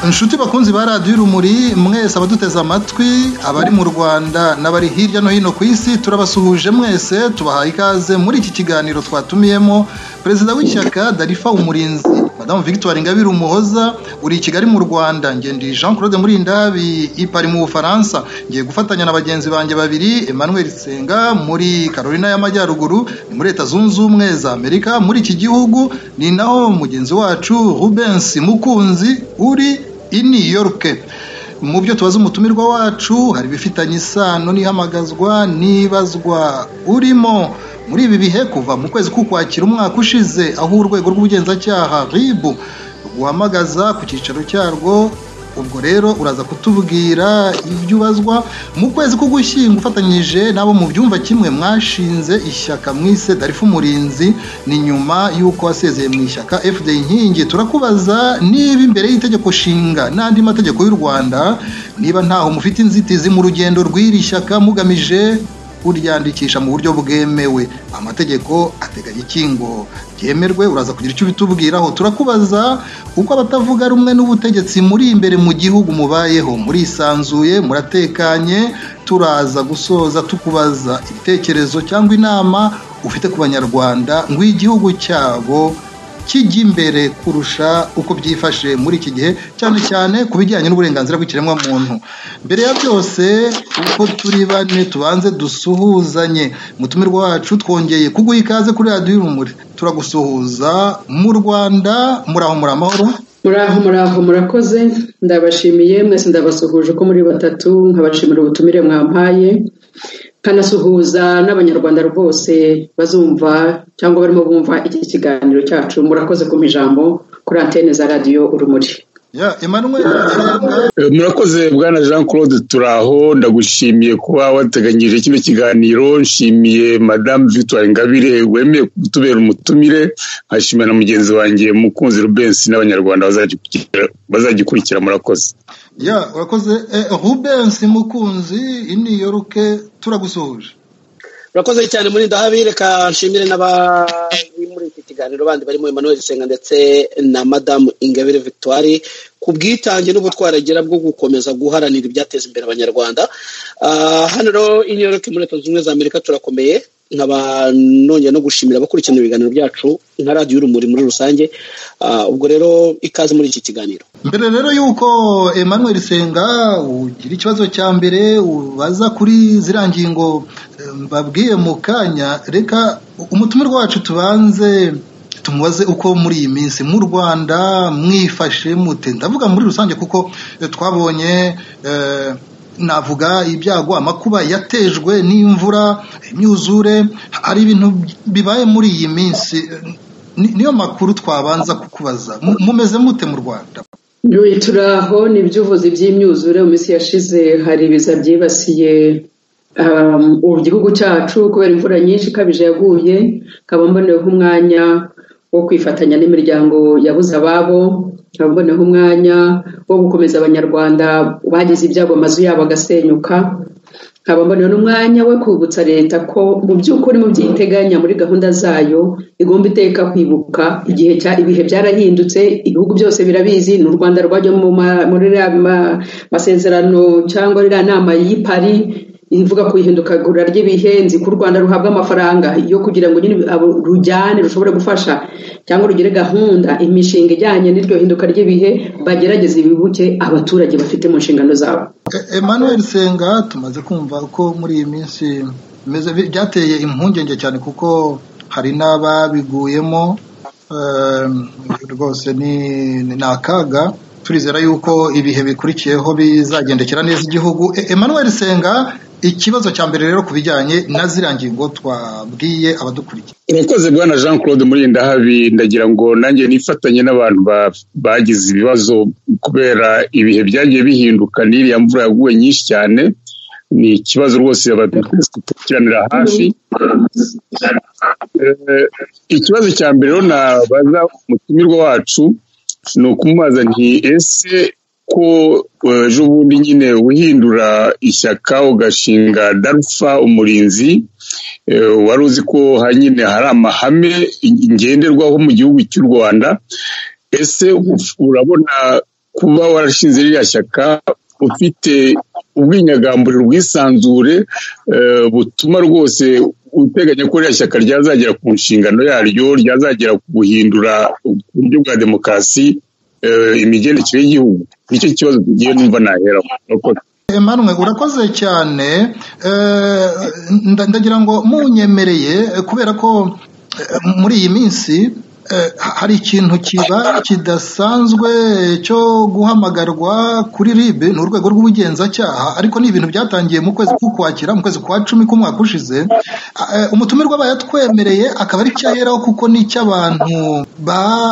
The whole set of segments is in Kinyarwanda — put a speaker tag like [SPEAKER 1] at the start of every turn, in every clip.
[SPEAKER 1] inshuti bakunzi ba radiyo urumuri mwese abaduteze amatwi abari mu Rwanda n'abari hirya no hino ku isi turabasuhuje mwese tubahaye ikaze muri iki kiganiro twatumiyemo perezida w'ishyaka Darifa Umurinzi Madame Victoire Ingabire Umuhoza uri i Kigali mu Rwanda ngendi Jean Claude Murindahabi i Paris mu Bufaransa ngiye gufatanya na bagenzi banjye babiri Emmanuel Senga muri Carolina y'Amajyaruguru ni muri Leta Zunze Ubumwe za Amerika muri iki gihugu ni naho mugenzi wacu Rubens Mukunzi uri i New York. Mu byo tubaza umutumirwa wacu hari bifitanye isano n'ihamagazwa nibazwa urimo muri ibi bihe kuva mu kwezi k'Ukwakira umwaka ushize aho urwego rw'ubugenzacyaha RIB guhamagaza ku cyicaro cyarwo. Ubwo rero uraza kutubwira ibyo ubazwa mu kwezi k'Ugushyingo ufatanyije nabo mu byumva kimwe mwashinze ishyaka mwise Darifa Umurinzi ni nyuma y'uko wasezeye mu ishyaka FD Inkingi. Turakubaza niba imbere y'itegeko nshinga n'andi mategeko y'u Rwanda niba ntaho mufite inzitizi mu rugendo rw'iri shyaka mugamije uryandikisha mu buryo bwemewe. Amategeko ateganya ikingo byemerwe uraza kugira icyo bitubwiraho. Turakubaza uko abatavuga rumwe n'ubutegetsi muri imbere mu gihugu mubayeho muri isanzuye muratekanye. Turaza gusoza tukubaza ibitekerezo cyangwa inama ufite ku banyarwanda ngo igihugu cyabo kijya imbere kurusha uko byifashe muri iki gihe cyane cyane ku bijyanye n'uburenganzira bw'ikiremwa muntu. Mbere ya byose uko turi bane tubanze dusuhuzanye. Mutumirwa wacu twongeye kuguha ikaze kuri radiyo urumuri turagusuhuza mu Rwanda muraho muri amahoro.
[SPEAKER 2] Muraho murakoze ndabashimiye mwese ndabasuhuje uko muri batatu nkabashimira ubutumire mwampaye kanasuhuza n'abanyarwanda rwose bazumva cyangwa barimo bumva iki kiganiro cyacu. Murakoze ku ijambo kuri antene za radiyo urumuri.
[SPEAKER 1] Emmanuel
[SPEAKER 3] murakoze bwana Jean Claude turaho ndagushimiye kuba wateganyije kino kiganiro. Nshimiye Madame Victoire Ingabire wemeye kutubera umutumire nkashimira na mugenzi wanjye Mukunzi Rubens n'abanyarwanda bazagikurikira. Murakoze.
[SPEAKER 1] Urakoze Rubens Mukunzi i New York turagusuhuje.
[SPEAKER 4] Urakoze cyane muri ndahabire ka nshimire n'abari muri iki kiganiro bandi barimo Emmanuel Senga ndetse na Madame Ingabire Victoire ku bwitange n'ubutwaragira bwo gukomeza guharanira ibyateza imbere abanyarwanda. Hano rero i New York muri Leta Zunze Ubumwe za Amerika turakomeye nkaba nongeye no gushimira abakurikirana ibiganiro byacu nka radiyo urumuri muri rusange. Ubwo rero ikaze muri iki kiganiro.
[SPEAKER 1] Mbere rero yuko Emmanuel Senga ugira ikibazo cya mbere ubaza kuri zirangingo mbabwiye mu kanya, reka umutumirwa wacu tubanze tumubaze uko muri iyi minsi mu Rwanda mwifashe mute. Ndavuga muri rusange kuko twabonye navuga ibyago amakuba yatejwe n'imvura imyuzure ari ibintu bibaye muri iyi minsi. Niyo makuru twabanza kukubaza mumeze mute mu Rwanda?
[SPEAKER 2] Turaho n'ibyuvuzi by'imyuzure mu minsi yashize hari ibiza byibasiye igihugu cyacu kubera imvura nyinshi ikabije yaguye. Kaba mboneyeho umwanya wo kwifatanya n'imiryango yabuze ababo, kaba mboneyeho umwanya wo gukomeza abanyarwanda bagize ibyago amazu yabo agasenyuka, kaba mboneyeho n'umwanya wo kwibutsa leta ko mu by'ukuri mu byiteganya muri gahunda zayo igomba iteka kwibuka ibihe byarahindutse. Ibihugu byose birabizi n'u Rwanda rwajya muri masezerano cyangwa iriya nama y'i Paris ivuga ku ihindukagura ry'ibihe. Nzi ko u Rwanda ruhabwa amafaranga yo kugira ngo nyine rujyane rushobore gufasha cyangwa rugire gahunda imishinga ijyanye n'iryo hinduka ry'ibihe bagerageza ibibuke abaturage bafite mu nshingano zabo.
[SPEAKER 1] Emmanuel Senga tumaze kumva uko muri iyi minsi byateye impungenge cyane kuko hari n'ababiguyemo rwose ni akaga. Turizera yuko ibihe bikurikiyeho bizagendekera neza igihugu. Emmanuel Senga ikibazo cya mbere rero ku bijyanye na zirangingo twabwiye abadukurikiye.
[SPEAKER 3] Urakoze bwana Jean Claude Murindahabi ndagira ngo nanjye nifatanye n'abantu bagize ibibazo kubera ibihe byagiye bihinduka n'iriya mvura yaguye nyinshi cyane. Ni ikibazo rwose abatukiranira hafi. Ikibazo cya mbere rero nabaza umutumirwa wacu ni ukumubaza nti ese ko ejo bundi nyine uhindura ishyaka ugashinga Darifa Umurinzi wari uzi ko nyine hari amahame ngenderwaho mu gihugu cy'u Rwanda. Ese urabona kuba warashinze ririya shyaka ufite ubwinyagamburiro ubwisanzure butuma rwose uteganya ko ririya shyaka ryazagera ku nshingano yaryo, ryazagera ku guhindura uburyo bwa demokarasi imigendekere y'igihugu. Nicyo kibazo tugiye numva naheraho.
[SPEAKER 1] Emmanuel, urakoze cyane. Ndagira ngo munyemereye kubera ko muri iyi minsi hari ikintu kiba kidasanzwe cyo guhamagarwa kuri RIB ni urwego rw'ubugenzacyaha, ariko ni ibintu byatangiye mu kwezi k'Ukwakira, mu kwezi kwa 10 k'umwaka ushize. Umutumirwa bayatwemereye akaba ari cyaheraho kuko ni cy'abantu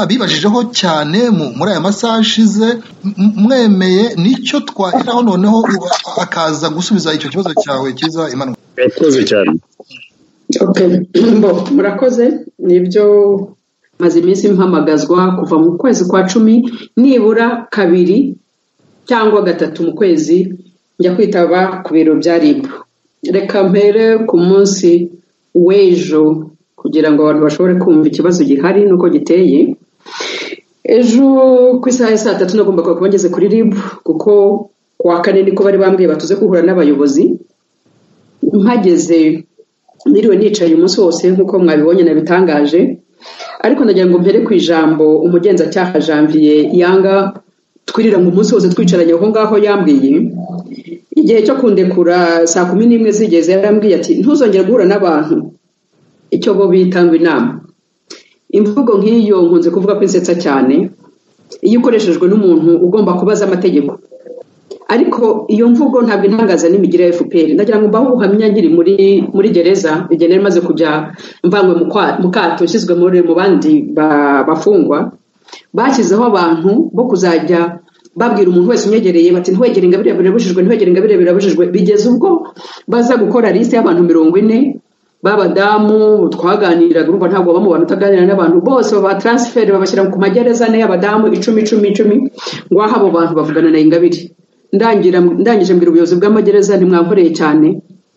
[SPEAKER 1] bibajijeho cyane muri aya masaha ashize. Mwemeye nicyo twaheraho noneho akaza gusubiza icyo kibazo cyawe cyiza Emmanuel.
[SPEAKER 3] Murakoze cyane.
[SPEAKER 2] Okay, murakoze. Nibyo maze iminsi mpamagazwa kuva mu kwezi kwa 10 nibura 2 cyangwa 3 mu kwezi njya kwitaba ku biro bya RIB. Reka mpere ku munsi w'ejo kugira ngo abantu bashobore kumva ikibazo gihari nuko giteye. Ejo ku isaha ya 3 nagomba kuba ngeze kuri RIB kuko kwa 4 niko bari bambwiye batuze guhura n'abayobozi. Mpageze niriwe nicaye umunsi wose nkuko mwabibonye nabitangaje, ariko ndagira ngo mpere ku ijambo umugenzacyaha Janvier Yanga twirira mu munsi wose twicaranye aho ngaho yambwiye. Igihe cyo kundekura saa 11 zigeze yarambwiye ati ntuzongere guhura n'abantu icyo bo bitanga inama. Imvugo nk'iyo nkunze kuvuga ko insetsa cyane iyo ukoreshejwe n'umuntu ugomba kubaza amategeko, ariko iyo mvugo ntabwo intangaza n'imigira ya FPR. Ndagira ngo mbaho ubuhamya nkiri muri gereza igihe nari maze kujya mvangwe mu kato nshyizwe mu bandi bafungwa. Bashyizeho abantu bo kuzajya babwira umuntu wese unyegereye bati ntwegere Ingabire birabujijwe, ntwegere Ingabire birabujijwe, bigeze ubwo baza gukora liste y'abantu 40 babadamu twaganiraga. Urumva ntabwo baba mu bantu utaganira n'abantu bose baba transfer babashyira ku magereza ne y'abadamu 10 ngo abo bantu bavugana na Ingabire. Ndangije mbira ubuyobozi bw'amagereza ntimwankoreye cyane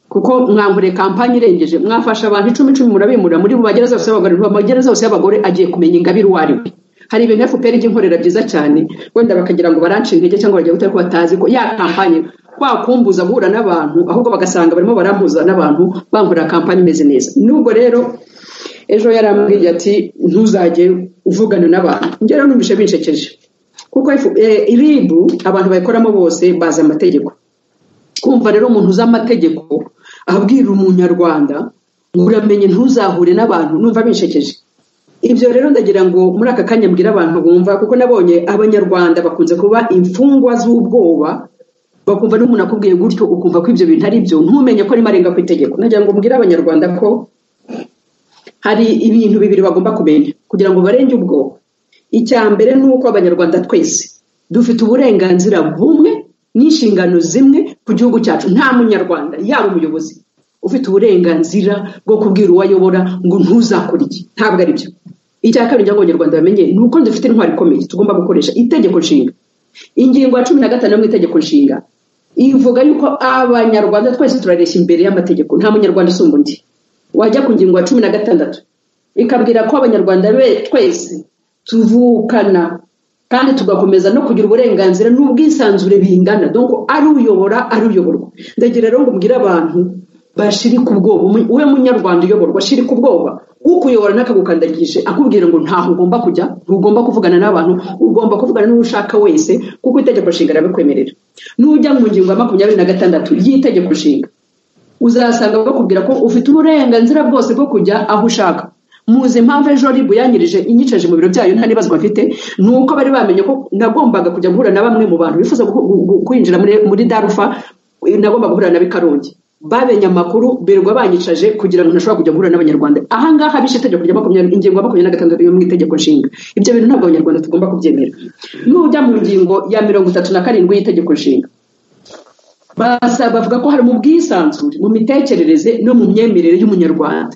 [SPEAKER 2] kuko mwankoreye kampanye irengeje, mwafasha abantu 10 murabimura muri mu magereza yose y'abagore, mu magereza yose y'abagore agiye kumenya Ingabire wari we. Hari ibintu FPR inkorera byiza cyane wenda bakagira ngo baranci intege cyangwa bagiye gutera ko batazi ko ya kampanye kwakumbuza guhura n'abantu ahubwo bagasanga barimo barambuza n'abantu bankorera kampanye imeze neza. Nubwo rero ejo yarambwiye ati ntuzajye uvugana n'abantu, ngero numvishe binshekeje kuko RIB abantu bayikoramo bose baza amategeko. Kumva rero umuntu uza amategeko abwira umunyarwanda ngo uramenye ntuzahure n'abantu numva binshekeje. Ibyo rero ndagira ngo muri aka kanya mbwira abantu bumva, kuko nabonye abanyarwanda bakunze kuba imfungwa z'ubwoba, bakumva n'umuntu akubwiye gutyo ukumva ko ibyo bintu ari byo, ntumenye ko ari marenga ku itegeko. Ndagira ngo mbwira abanyarwanda ko hari ibintu bibiri bagomba kumenya kugira ngo barenge ubwoba. Icya mbere ni uko abanyarwanda twese dufite uburenganzira bumwe n'inshingano zimwe ku gihugu cyacu. Nta munyarwanda yaba umuyobozi ufite uburenganzira bwo kubwira uwayobora ngo ntuzakora iki. Ntabwo ari byo. Icya kabiri ngo abanyarwanda bamenye ni uko dufite intwari ikomeye tugomba gukoresha itegeko nshinga. Ingingo ya 15 mu itegeko nshinga ivuga yuko abanyarwanda twese turareshya imbere y'amategeko, nta munyarwanda usumba undi. Wajya ku ngingo ya 16 ikabwira ko abanyarwanda twese tuvukana kandi tugakomeza no kugira uburenganzira n'ubwisanzure bingana, donc ari uyobora ari uyoborwa. Ndagira rero ngo mbwira abantu bashirika ubwoba. Uwe munyarwanda uyoborwa shirika ubwoba, ukuyobora nakagukandagije akubwira ngo ntaho ugomba kujya, ugomba kuvugana n'abantu, ugomba kuvugana n'ushaka wese kuko itegeko nshinga rabikwemerera. Nujya mu ngingo ya 26 y'itegeko nshinga uzasanga bakubwira ko ufite uburenganzira bwose bwo kujya aho ushaka. Muzi impamvu ejo RIB yanyirije inyicaje mu biro byayo nta nibazo bafite, nuko bari bamenye ko nagombaga kujya guhura na bamwe mu bantu bifuza kwinjira muri Darufa, nagomba guhura na Bikarongi. Babenye amakuru berwa banyicaje kugira ngo ntashobora kujya guhura n'abanyarwanda. Aha ngaha bishe itegeko rya 20 ingingo ya 26 yo mu itegeko nshinga. Ibyo bintu ntabwo abanyarwanda tugomba kubyemera. Nujya mu ngingo ya 37 y'itegeko nshinga bavuga ko hari mu bwisanzure mu mitekerereze no mu myemerere y'umunyarwanda.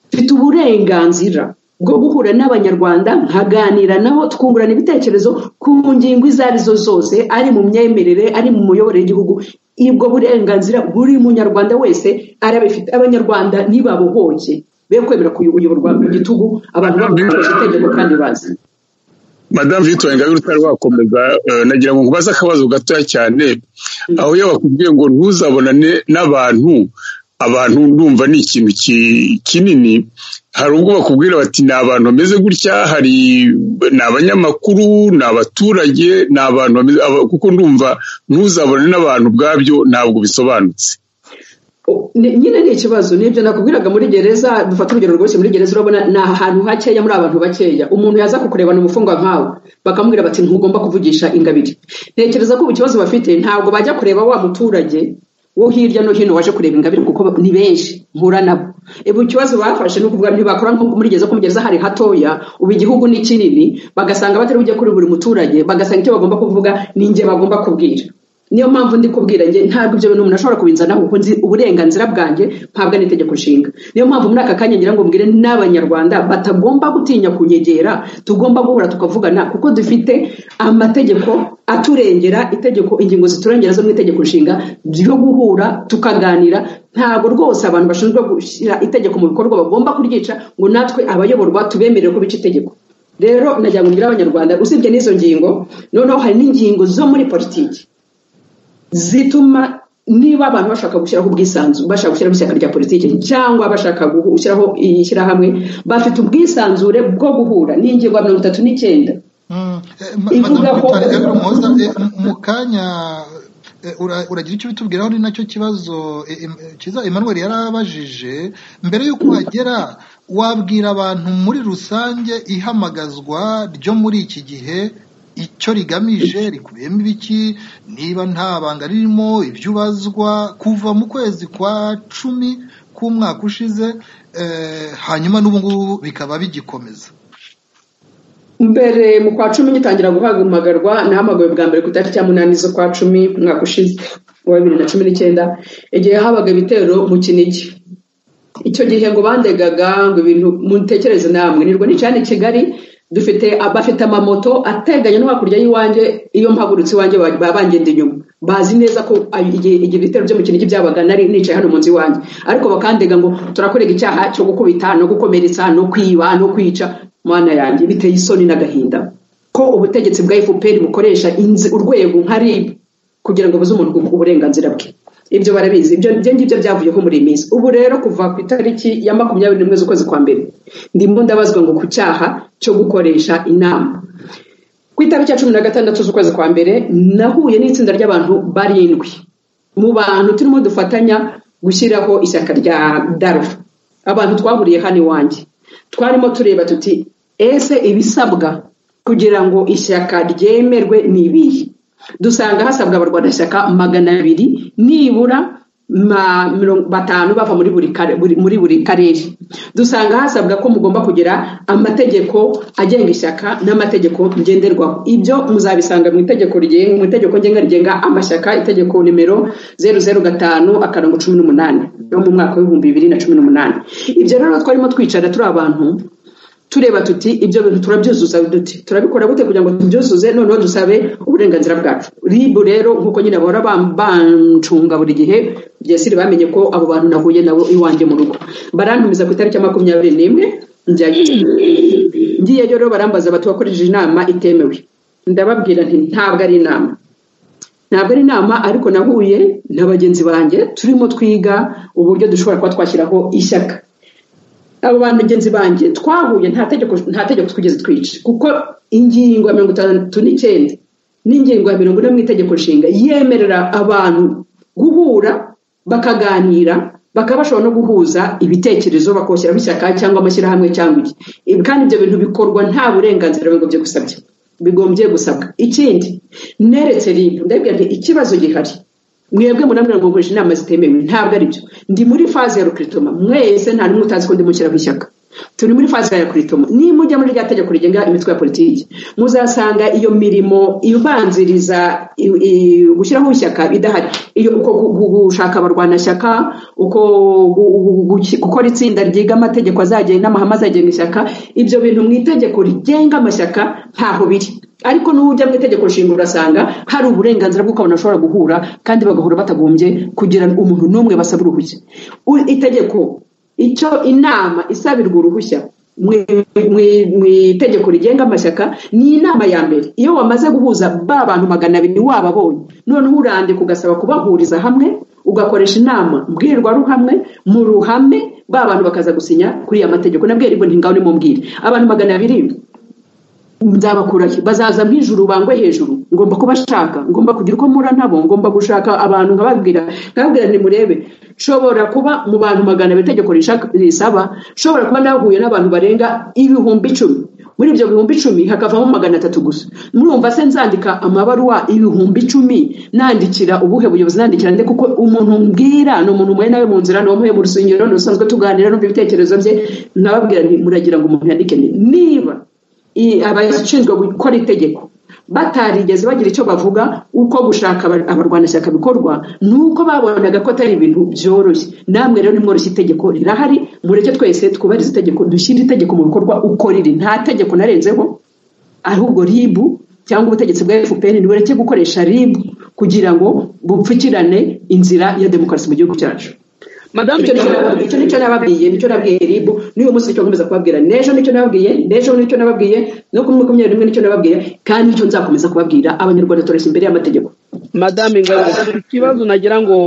[SPEAKER 2] Mfite uburenganzira bwo guhura n'abanyarwanda nkaganira nabo twungurana ibitekerezo ku ngingo izo arizo zose, ari mu myemerere ari mu muyoborere y'igihugu. Ibwo burenganzira buri munyarwanda wese arabifite. Abanyarwanda nibabohoke be kwemera kuyoborwa mu gitugu abantu bakoresha itegeko kandi bazi.
[SPEAKER 3] Madame Victoire Ingabire utari wakomeza nagira ngo nkubaze akabazo gatoya cyane aho yabakubwiye ngo ntuzabonane n'abantu ndumva ni ikintu kinini hari ubwo bakubwira bati ni abantu bameze gutya hari ni abanyamakuru ni abaturage ni abantu kuko ndumva ntuzabonane n'abantu bwabyo ntabwo bisobanutse
[SPEAKER 2] nyine ni ikibazo nibyo nakubwiraga muri gereza dufata urugero rwose muri gereza urabona ni ahantu hakeya muri abantu bakeya umuntu yaza kukurebana umufungwa nkawe bakamubwira bati ntugomba kuvugisha Ingabire ntekereza ko ubu ikibazo bafite ntabwo bajya kureba wa muturage wo hirya no hino waje kureba Ingabire kuko ni benshi mpura nabo ubu ikibazo bafashe no kuvuga ntibakora nko muri gereza ko mu gereza hari hatoya ubu igihugu ni kinini bagasanga batari bujye kuri buri muturage bagasanga icyo bagomba kuvuga ninjye bagomba kubwira niyo mpamvu ndi kubwira nge ntabwo ibyo bintu umuntu ashobora kubinzanaho kuko nzi uburenganzira bwanjye mpabwa n'itegeko nshinga niyo mpamvu muri aka kanya ngira ngo mbwire n'abanyarwanda batagomba gutinya kunyegera tugomba guhura tukavugana kuko dufite amategeko aturengera itegeko ingingo ziturengera zo mu itegeko nshinga byo guhura tukaganira ntabwo rwose abantu bashinzwe gushyira itegeko mu bikorwa bagomba kuryica ngo natwe abayoborwa tubemerere ko bica itegeko rero nagira ngo mbwire abanyarwanda usibye n'izo ngingo noneho hari n'ingingo zo muri politiki zituma niba abantu bashaka gushyiraho ubwisanzure bashaka gushyiraho ishyaka rya politiki cyangwa bashaka gushyiraho ishyirahamwe bafite ubwisanzure bwo guhura n'ingingo ya 39 ivuga ko
[SPEAKER 1] mu kanya uragira icyo bitubwiraho ni nacyo kibazo kiza Emmanuel yarabajije mbere y'uko uhagera wabwira abantu muri rusange ihamagazwa ryo muri iki gihe icyo rigamije rikubiyemo ibiki niba nta banga ririmo ibyo ubazwa kuva mu kwezi kwa 10 k'umwaka ushize hanyuma n'ubu ngubu bikaba bigikomeza
[SPEAKER 2] mbere mu kwa 10 gitangira guhamagarwa nahamagawe bwa mbere ku itariki ya 8 z'ukwa 10 umwaka ushize wa 2019 igihe habaga ibitero mu Kinigi icyo gihe ngo bandegaga ngo ibintu muntekereze namwe nirwo nicane Kigali bafite amamoto ateganye no hakurya y'iwanjye iyo mpagurutse iwanjye babangenda inyuma bazi neza ko igihe ibitero byo mu Kinigi byabaga nari nicaye hano munsi iwanjye ariko bakandega ngo turakorega icyaha cyo gukubita no gukomeretsa no kwiba no kwica mwana yanjye biteye isoni n'agahinda ko ubutegetsi bwa FPR bukoresha urwego nka RIB kugira ngo buze umuntu uburenganzira bwe ibyo barabizi ibyo ngibyo byavuyeho muri minsi ubu rero kuva ku itariki ya 21 z'ukwezi kwa mbere ndimo ndabazwa ngo ku cyaha cyo gukoresha inama ku itariki ya 16 z'ukwezi kwa mbere nahuye n'itsinda ry'abantu barindwi mu bantu turimo dufatanya gushyiraho ishyaka rya Darfa abantu twahuriye hano iwanjye twarimo tureba tuti ese ibisabwa kugira ngo ishyaka ryemerwe nibihe dusanga hasabwa abarwanashyaka 200 nibura 5 bava muri buri karere dusanga hasabwa ko mugomba kugira amategeko agenga ishyaka n'amategeko ngenderwaho ibyo muzabisanga mu itegeko ngenga rigenga amashyaka itegeko nimero 005/18 yo mu mwaka wa 2018 ibyo rero twarimo twicara turi abantu tureba tuti ibyo bintu turabyuzuza duti turabikora gute kugira ngo tubyuzuze noneho dusabe uburenganzira bwacu RIB rero nkuko nyine bahora bancunga buri gihe byesiri bamenye ko abo bantu nahuye nabo iwanjye mu rugo barantumiza ku itariki ya 21 ngiye rero barambaza batubakoresheje inama itemewe ndababwira nti ntabwo ari inama ariko nahuye n'abagenzi banjye turimo twiga uburyo dushobora kuba twashyiraho ishyaka abo bantu genzi banjye twahuye nta tegeko twigeze twica kuko ingingo ya 59 n'ingingo ya 40 mu itegeko nshinga yemerera abantu guhura bakaganira bakabashobora no guhuza ibitekerezo bakoshyiraho ishyaka cyangwa amashyirahamwe cyangwa iki kandi ibyo bintu bikorwa nta burenganzira bigombye gusabye bigombye gusabwa ikindi neretse RIB ndabwira ikibazo gihari mwebwe munamira ngo gukoresha inama zitemewe ntabwo ari byo ndi muri faze ya recruitment mwese nta numwe utazi ko ndi mushyiraho ishyaka turi muri faze ya recruitment ni mujya muri rya tegeko rigenga imitwe ya politiki muzasanga iyo mirimo ibanziriza gushyiraho ishyaka bidahari iyo uko gushaka abarwanashyaka uko gukora itsinda ryiga amategeko azagenga n'amahame azagenga ishyaka ibyo bintu mu itegeko rigenga amashyaka ntaho biri ariko n'ujya mu itegeko nshinga urasanga hari uburenganzira bw'uko abantu bashobora guhura kandi bagahura batagombye kugira umuntu n'umwe basaba uruhushya itegeko icyo inama isabirwa uruhushya mu itegeko rigenga amashyaka ni inama ya mbere. Iyo wamaze guhuza ba bantu 200 wababonye, noneho urandika ugasaba kubahuriza hamwe, ugakoresha inama mbwirwaruhamwe mu ruhame, ba bantu bakaza gusinya kuri ya mategeko. Nabwiye ribo ntingaho ni mumbwire abantu 200 nzabakurahe, bazaza nk'ijuru bangwe hejuru, ngomba kubashaka, ngomba kugira uko mura nabo, ngomba gushaka abantu nkababwira ni murebe, shobora kuba mu bantu 200 itegeko risaba, shobora kuba nahuye n'abantu barenga 10,000. Muri ibyo 10,000 hakavamo 300 gusa. Murumva se nzandika amabaruwa 10,000 nandikira ubuhe buyobozi, nandikira nde? Kuko umuntu mbwira no umuntu mwe nawe mu nzira, no mu rusengero, no sanzwe tuganira, no ibitekerezo bye, nkababwira nti muragira ngo umuntu yandike niba abashinzwe gukora itegeko batarigeze bagira icyo bavuga uko gushaka abarwanashyaka bikorwa, nuko babonaga ko atari ibintu byoroshye. Namwe rero nimworoshye, itegeko rirahari, mureke twese twubahirize itegeko, dushyire itegeko mu bikorwa uko riri. Nta tegeko narenzeho, ahubwo ribu cyangwa ubutegetsi bwa FPR nibureke gukoresha ribu kugira ngo bupfukirane inzira ya demokarasi mu gihugu cyacu.
[SPEAKER 4] Madame,
[SPEAKER 2] nicyo nababwiye, nicyo nabwiye ribu, n'uyu munsi nicyo nkomeza kubabwira, n'ejo nicyo nababwiye, nicyo nababwiye, no ku 21 nicyo nababwiye, kandi nicyo nzakomeza kubabwira. Abanyarwanda tureshya imbere y'amategeko.
[SPEAKER 4] Madame Ingabire, ikibazo nagira ngo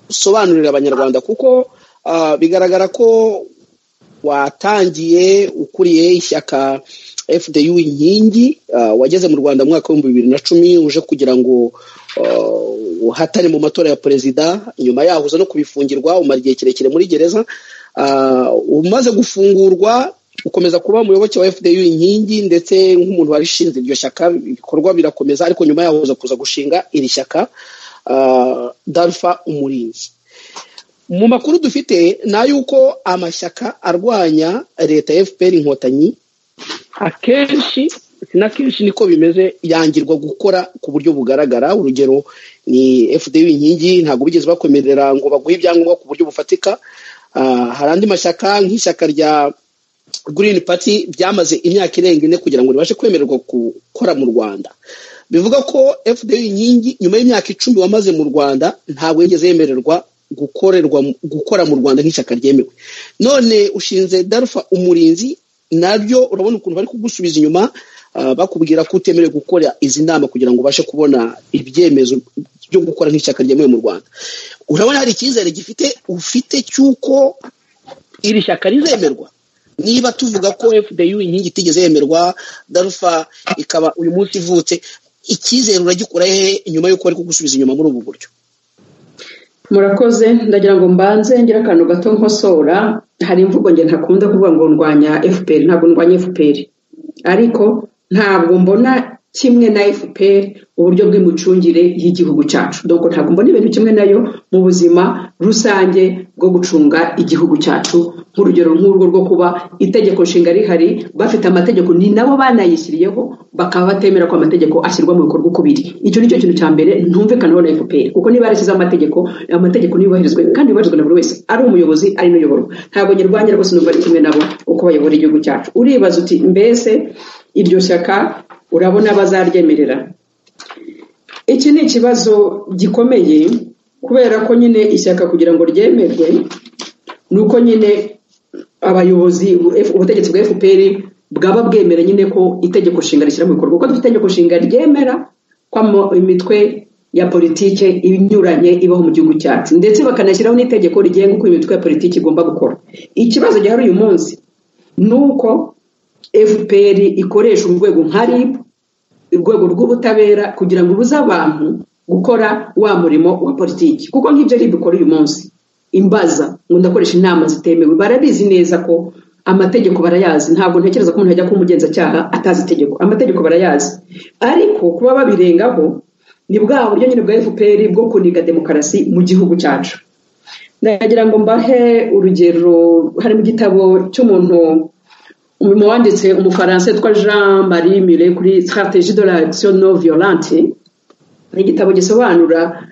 [SPEAKER 4] usobanurire abanyarwanda, kuko bigaragara ko watangiye ukuriye ishyaka FDU inkingi, wageze mu Rwanda mu mwaka wa 2010 uje kugira ngo uhatane mu matora ya perezida. Nyuma yaho uza no kubifungirwa, umara igihe kirekire muri gereza. Umaze gufungurwa ukomeza kuba umuyoboke wa FDU inkingi, ndetse nk'umuntu warishinze iryo shyaka, ibikorwa birakomeza. Ariko nyuma yaho uza kuza gushinga iri shyaka Dalpha Umurinzi. Mu makuru dufite na yuko amashyaka arwanya leta ya FPR Inkotanyi akenshi sinakenshi niko bimeze, yangirwa gukora ku buryo bugaragara. Urugero ni FDU inkingi, ntabwo bigeze bakomerera ngo baguhe ibyangombwa ku buryo bufatika. Hari andi mashyaka nk'ishyaka rya Green Party byamaze imyaka irenga 4 kugira ngo ribashe kwemererwa gukora mu Rwanda. Bivuga ko FDU inkingi nyuma y'imyaka 10 wamaze mu Rwanda ntabwo yigeze yemererwa gukora mu Rwanda nk'ishyaka ryemewe. None ushinze Dalpha Umurinzi, nabyo urabona ukuntu bari kugusubiza inyuma, bakubwira ko utemerewe gukora izi nama kugira ngo ubashe kubona ibyemezo byo gukora nk'ishyaka ryemewe mu Rwanda. Urabona hari icyizere ufite cyuko iri shyaka rizemerwa? Niba tuvuga ko FDU inkingi itigeze yemerwa, Dalpha ikaba uyu munsi ivutse, icyizere uragikura he nyuma y'uko bari kugusubiza inyuma muri ubu buryo?
[SPEAKER 2] Murakoze, ndagira ngo mbanze ngira akantu gato nkosora. Hari imvugo nge ntakunda kuvuga ngo ndwanya FPR, ntabwo ndwanya FPR, ariko ntabwo mbona kimwe na FPR uburyo bw'imicungire y'igihugu cyacu. Donc ntabwo mbona ibintu kimwe nayo mu buzima rusange bwo gucunga igihugu cyacu. Nk'urugero nk'urwo rwo kuba itegeko nshinga rihari, bafite amategeko ni nabo banayishyiriyeho, bakaba batemera ko amategeko ashyirwa mu bikorwa uko biri. Icyo nicyo kintu cya mbere ntumvikanaho na FPR, kuko niba yarashyize amategeko niyubahirizwe, kandi yubahirizwe na buri wese, ari umuyobozi ari n'uyoborwa. Ntabwo nyirwanya rwose, numva ari kimwe nabo uko bayobora igihugu cyacu. Uribaza uti mbese iryo shyaka urabona bazaryemerera? Iki ni ikibazo gikomeye, kubera ko nyine ishyaka kugira ngo ryemerwe nuko nyine abayobozi, ubutegetsi bwa FPR bwaba bwemera nyine ko itegeko nshinga rishyira mu bikorwa. Kuko dufite itegeko nshinga ryemera ko imitwe ya politike inyuranye ibaho mu gihugu cyacu, ndetse bakanashyiraho n'itegeko rigenga uko imitwe ya politike igomba gukora. Ikibazo gihari uyu munsi nuko FPR ikoresha urwego nka RIB, urwego rw'ubutabera, kugira ngo ubuze abantu gukora wa murimo wa politiki. Kuko nk'ibyo RIB ikora uyu munsi, imbaza ngo ndakoresha inama zitemewe, barabizi neza ko amategeko barayazi. Ntabwo ntekereza ko umuntu yajya kumugenzacyaha atazi itegeko, amategeko barayazi. Ariko kuba babirengaho ni bwa buryo nyine bwa FPR bwo kuniga demokarasi mu gihugu cyacu. Ndagira ngo mbahe urugero. Hari mu gitabo cy'umuntu wanditse umufaransa witwa Jean-Marie Millet kuri stratégie de l'action non violente. Ni igitabo gisobanura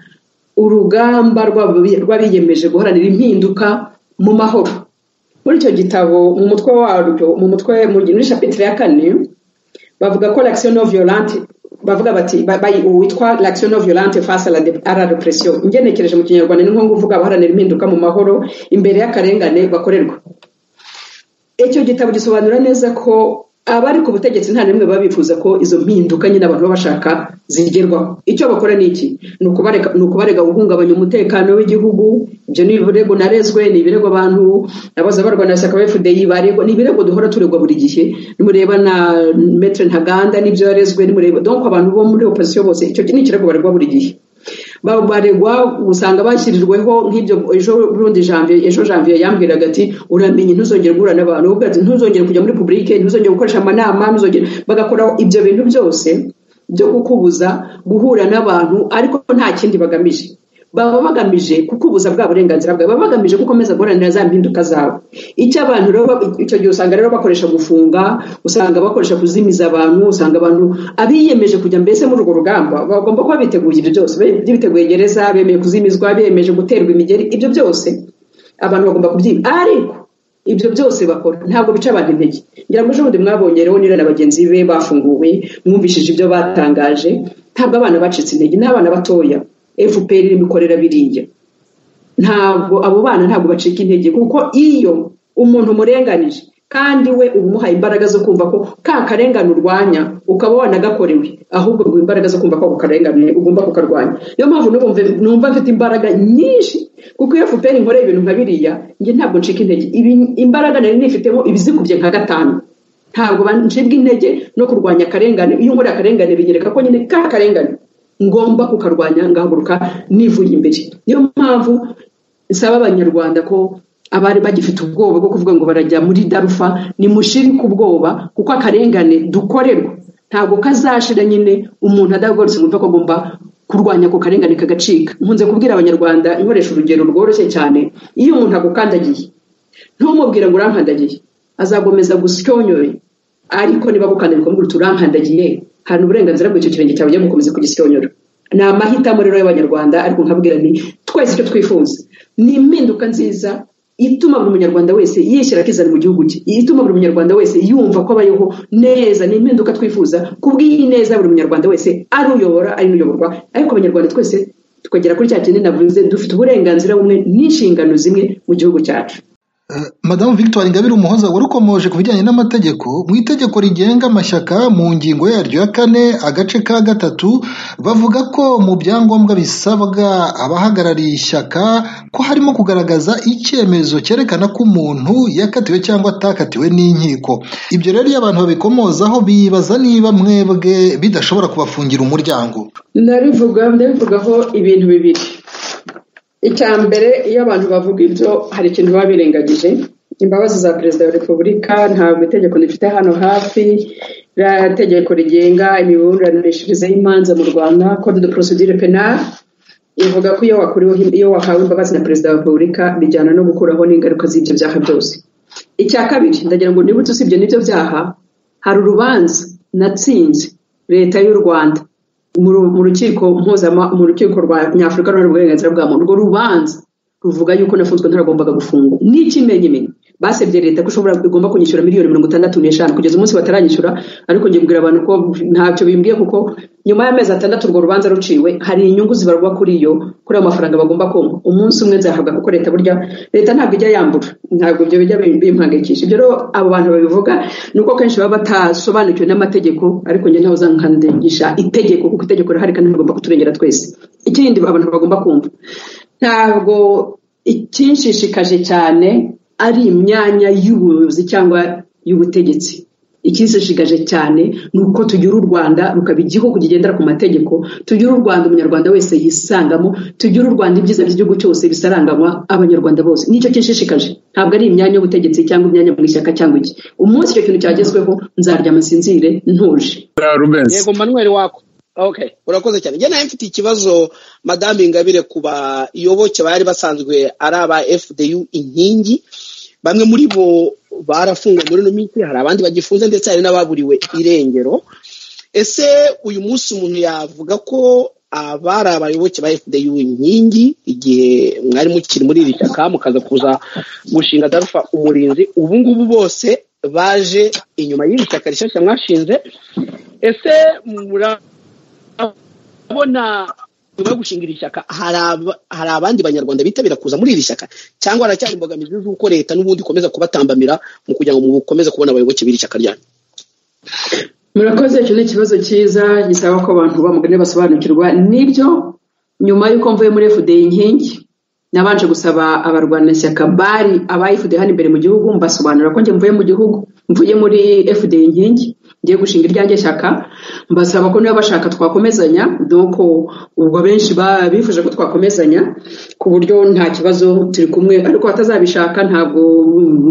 [SPEAKER 2] urugamba rw'abiyemeje guharanira impinduka mu mahoro. Muri icyo gitabo mu mutwe waryo, muri chapitre ya 4 bavuga ko l'action non violente, bavuga bati witwa l'action non violente face à la répression. Ngenekereje mu Kinyarwanda ni nko kuvuga abaharanira impinduka mu mahoro imbere y'akarengane bakorerwa. icyo gitabo gisobanura neza ko abari ku butegetsi nta nimwe babifuza ko izo mpinduka nyine abantu bashaka zigerwaho. Icyo bakora ni iki? Ni ukubarega guhungabanya umutekano w'igihugu. Ibyo ni ibirego narezwe, ni ibirego abantu abaza barwanashyaka ba FDI baregwa, ni ibirego duhora turegwa buri gihe. Nimureba na Maître Ntaganda n'ibyo yarezwe, nimureba donc abantu bo muri opposition bose icyo ni ikirego baregwa buri gihe. Baregwa usanga bashyirirweho nk'ibyo ejo Janvier yambwiraga ati uramenye ntuzongere guhura n'abantu, ubwo ntuzongere kujya muri publique, ntuzongere gukoresha amanama, ntuzongere bagakora ibyo bintu byose byo kukubuza guhura n'abantu, ariko nta kindi bagamije. Baba bagamije kukubuza bwa burenganzira bwawe, baba bagamije gukomeza guharanira za mpinduka zawe. Icyo abantu rero icyo gihe usanga rero bakoresha gufunga, usanga bakoresha kuzimiza abantu, usanga abantu abiyemeje kujya mbese muri urwo rugamba bagomba kuba biteguye ibyo byose, biteguye gereza, bemeye kuzimizwa, bemeje guterwa imigeri, ibyo byose abantu bagomba kubyiba. Ariko ibyo byose bakora ntabwo bica abantu intege. Ngira ngo ejo mwabonye rero nira na bagenzi be bafunguwe, mwumvishije ibyo batangaje. Ntabwo abana bacitse intege, n'abana batoya FPR imikorera biriya. Ntabwo abo bana ntabwo bacika intege, kuko iyo umuntu murenganije kandi we umuha imbaraga zo kumva ko ka karengane urwanya ukaba wanagakorewe, ahubwo ngo imbaraga zo kumva ko karengane ugomba kukarwanya. Niyo mpamvu numva mfite imbaraga nyinshi, kuko iyo FPR inkoreye ibintu nka biriya nge ntabwo ncika intege. Imbaraga nari nifitemo ibizikubye nka 5. Ntabwo bancibwa intege no kurwanya akarengane. Iyo nkora akarengane binyereka ko nyine ka karengane ngomba kukarwanya, ngahaguruka nivuye imbere. Niyo mpamvu nsaba abanyarwanda ko abari bagifite ubwoba bwo kuvuga ngo barajya muri Darufa ni mushiri ku bwoba, kuko akarengane dukorerwa ntabwo kazashira nyine umuntu adagoretse kumva ko agomba kurwanya ko karengane kagacika. Nkunze kubwira abanyarwanda inkoresha urugero rworoshye cyane. Iyo umuntu agukandagiye ntumubwire ngo urankandagiye, azagomeza gusyonyoye, ariko niba gukandagiye ukamubwira urankandagiye, hari uburenganzira bw'icyo kirenge cyawe cyo gukomeza kugisyonyora. Ni amahitamo rero y'abanyarwanda, ariko nkabwira nti twese icyo twifuza ni impinduka nziza ituma buri munyarwanda wese yishyira akizana mu gihugu cye, ituma buri munyarwanda wese yumva ko abayeho neza. Ni impinduka twifuza kubw'iyi neza buri munyarwanda wese ari uyobora ari n'uyoborwa, ariko abanyarwanda twese tukagera kuri cya kintu navuze, dufite uburenganzira bumwe n'inshingano zimwe mu gihugu cyacu.
[SPEAKER 1] Madamu Victoire Ingabire Umuhoza warukomoje ku bijyanye n'amategeko. Mu itegeko rigenga amashyaka mu ngingo yaryo ya 4 agace ka 3 bavuga ko mu byangombwa bisabwa abahagarariye ishyaka ko harimo kugaragaza icyemezo cyerekana ko umuntu yakatiwe cyangwa atakatiwe n'inkiko. Ibyo rero iyo abantu babikomozaho bibaza niba mwebwe bidashobora kubafungira umuryango.
[SPEAKER 2] Ndabivugaho ibintu bibiri. Icya mbere, iyo abantu bavuga ibyo hari ikintu baba birengagije. Imbabazi za Perezida wa Repubulika ntabwo itegeko rifite hano hafi. Tegeko rigenga imiburanishirize y'imanza mu Rwanda, Code de procédure pénale, ivuga ko iyo wahawe imbabazi na Perezida wa Repubulika bijyana no gukuraho n'ingaruka z'ibyo byaha byose. Icya kabiri, ndagira ngo nibutse usibye n'ibyo byaha, hari urubanza natsinze leta y'u Rwanda mu rukiko mu rukiko rwa Nyafurika ruharanira uburenganzira bwa muntu. Urwo rubanza ruvuga yuko nafunzwe ntaragombaga gufungwa. N'ikimenyimenyi basebye leta ko igomba kunyishyura miliyoni 65 kugeza umunsi bataranyishyura, ariko ngiye mbwira abantu ko ntacyo bimbwiye, kuko nyuma y'amezi 6 urwo rubanza ruciwe hari inyungu zibarwa kuri ayo mafaranga bagomba konka. Umunsi umwe nzahabwa, kuko leta ntabwo ijya yambura, ntabwo ibyo bijya bimpangayikisha. Ibyo rero abo bantu babivuga nuko kenshi baba batasobanukiwe n'amategeko, ariko njye ntaho zankandegisha itegeko, kuko itegeko rihari kandi rigomba kuturengera twese. Ikindi abantu bagomba kumva, ntabwo ikinshishikaje cyane ari imyanya y'ubuyobozi cyangwa y'ubutegetsi. Ikinshishikaje cyane ni uko tugira u Rwanda rukaba igihugu kigendera ku mategeko, tugira u Rwanda umunyarwanda wese yisangamo, tugira u Rwanda ibyiza by'igihugu cyose bisaranganywa abanyarwanda bose. Nicyo kinshishikaje, ntabwo ari imyanya y'ubutegetsi cyangwa imyanya mu ishyaka cyangwa iki. Umunsi icyo kintu cyagezweho nzaryama sinzire ntuje.
[SPEAKER 4] Yego Manuel wako. Okay, urakoze cyane. Njye naye mfite ikibazo Madame Ingabire ku bayoboke bari basanzwe ari aba FDU inkingi. Bamwe muri bo barafungwa muri no minsi, hari abandi bagifunze ndetse hari n'ababuriwe irengero. Ese uyu munsi umuntu yavuga ko abari abayoboke ba FDU inkingi igihe mwari mukiri muri iri shyaka mukaza kuza gushinga Darufa umurinzi, ubu ngubu bose baje inyuma y'iri shyaka rishyashya mwashinze, ese murabona nyuma yo gushingira ishyaka hari abandi banyarwanda bitabira kuza muri iri shyaka cyangwa haracyari imbogamizi z'uko leta n'ubundi ikomeza kubatambamira mu kugira ngo mukomeze kubona abayoboke b'iri shyaka ryanyu?
[SPEAKER 2] Murakoze, icyo ni ikibazo cyiza gisaba ko abantu bamugane basobanukirwa. Nibyo nyuma y'uko mvuye muri FDI inkingi nabanje gusaba abarwanashyaka bari abayifude hano imbere mu gihugu, mbasobanura ko njye mvuye mu gihugu, mvuye muri FDI inkingi ngiye gushinga iryanjye shyaka, mbasaba ko niba bashaka twakomezanya, doko ubwo benshi bifuje ko twakomezanya ku buryo nta kibazo turi kumwe, ariko batazabishaka ntabwo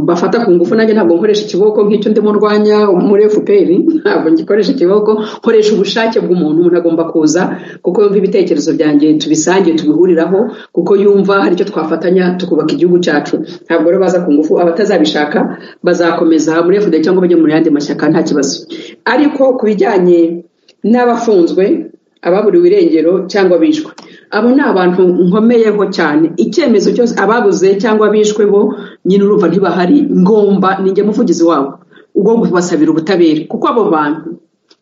[SPEAKER 2] bafata ku ngufu. Nanjye ntabwo nkoresha ikiboko nk'icyo ndimo ndwanya muri FPR, ntabwo ngikoresha ikiboko, nkoresha ubushake bw'umuntu. Umuntu agomba kuza kuko yumva ibitekerezo byanjye tubisange tubihuriraho, kuko yumva hari icyo twafatanya tukubaka igihugu cyacu. Ntabwo rero baza ku ngufu, abatazabishaka bazakomeza muri FDI cyangwa bajye mu yandi mashyaka, nta kibazo. Ariko ku bijyanye n'abafunzwe, ababuriwe irengero cyangwa bishwe, abo ni abantu nkomeyeho cyane. Icyemezo cyose ababuze cyangwa bishwe bo nyine urumva ntibahari, ngomba ninjye muvugizi wabo ubwo kubasabira ubutabera, kuko abo bantu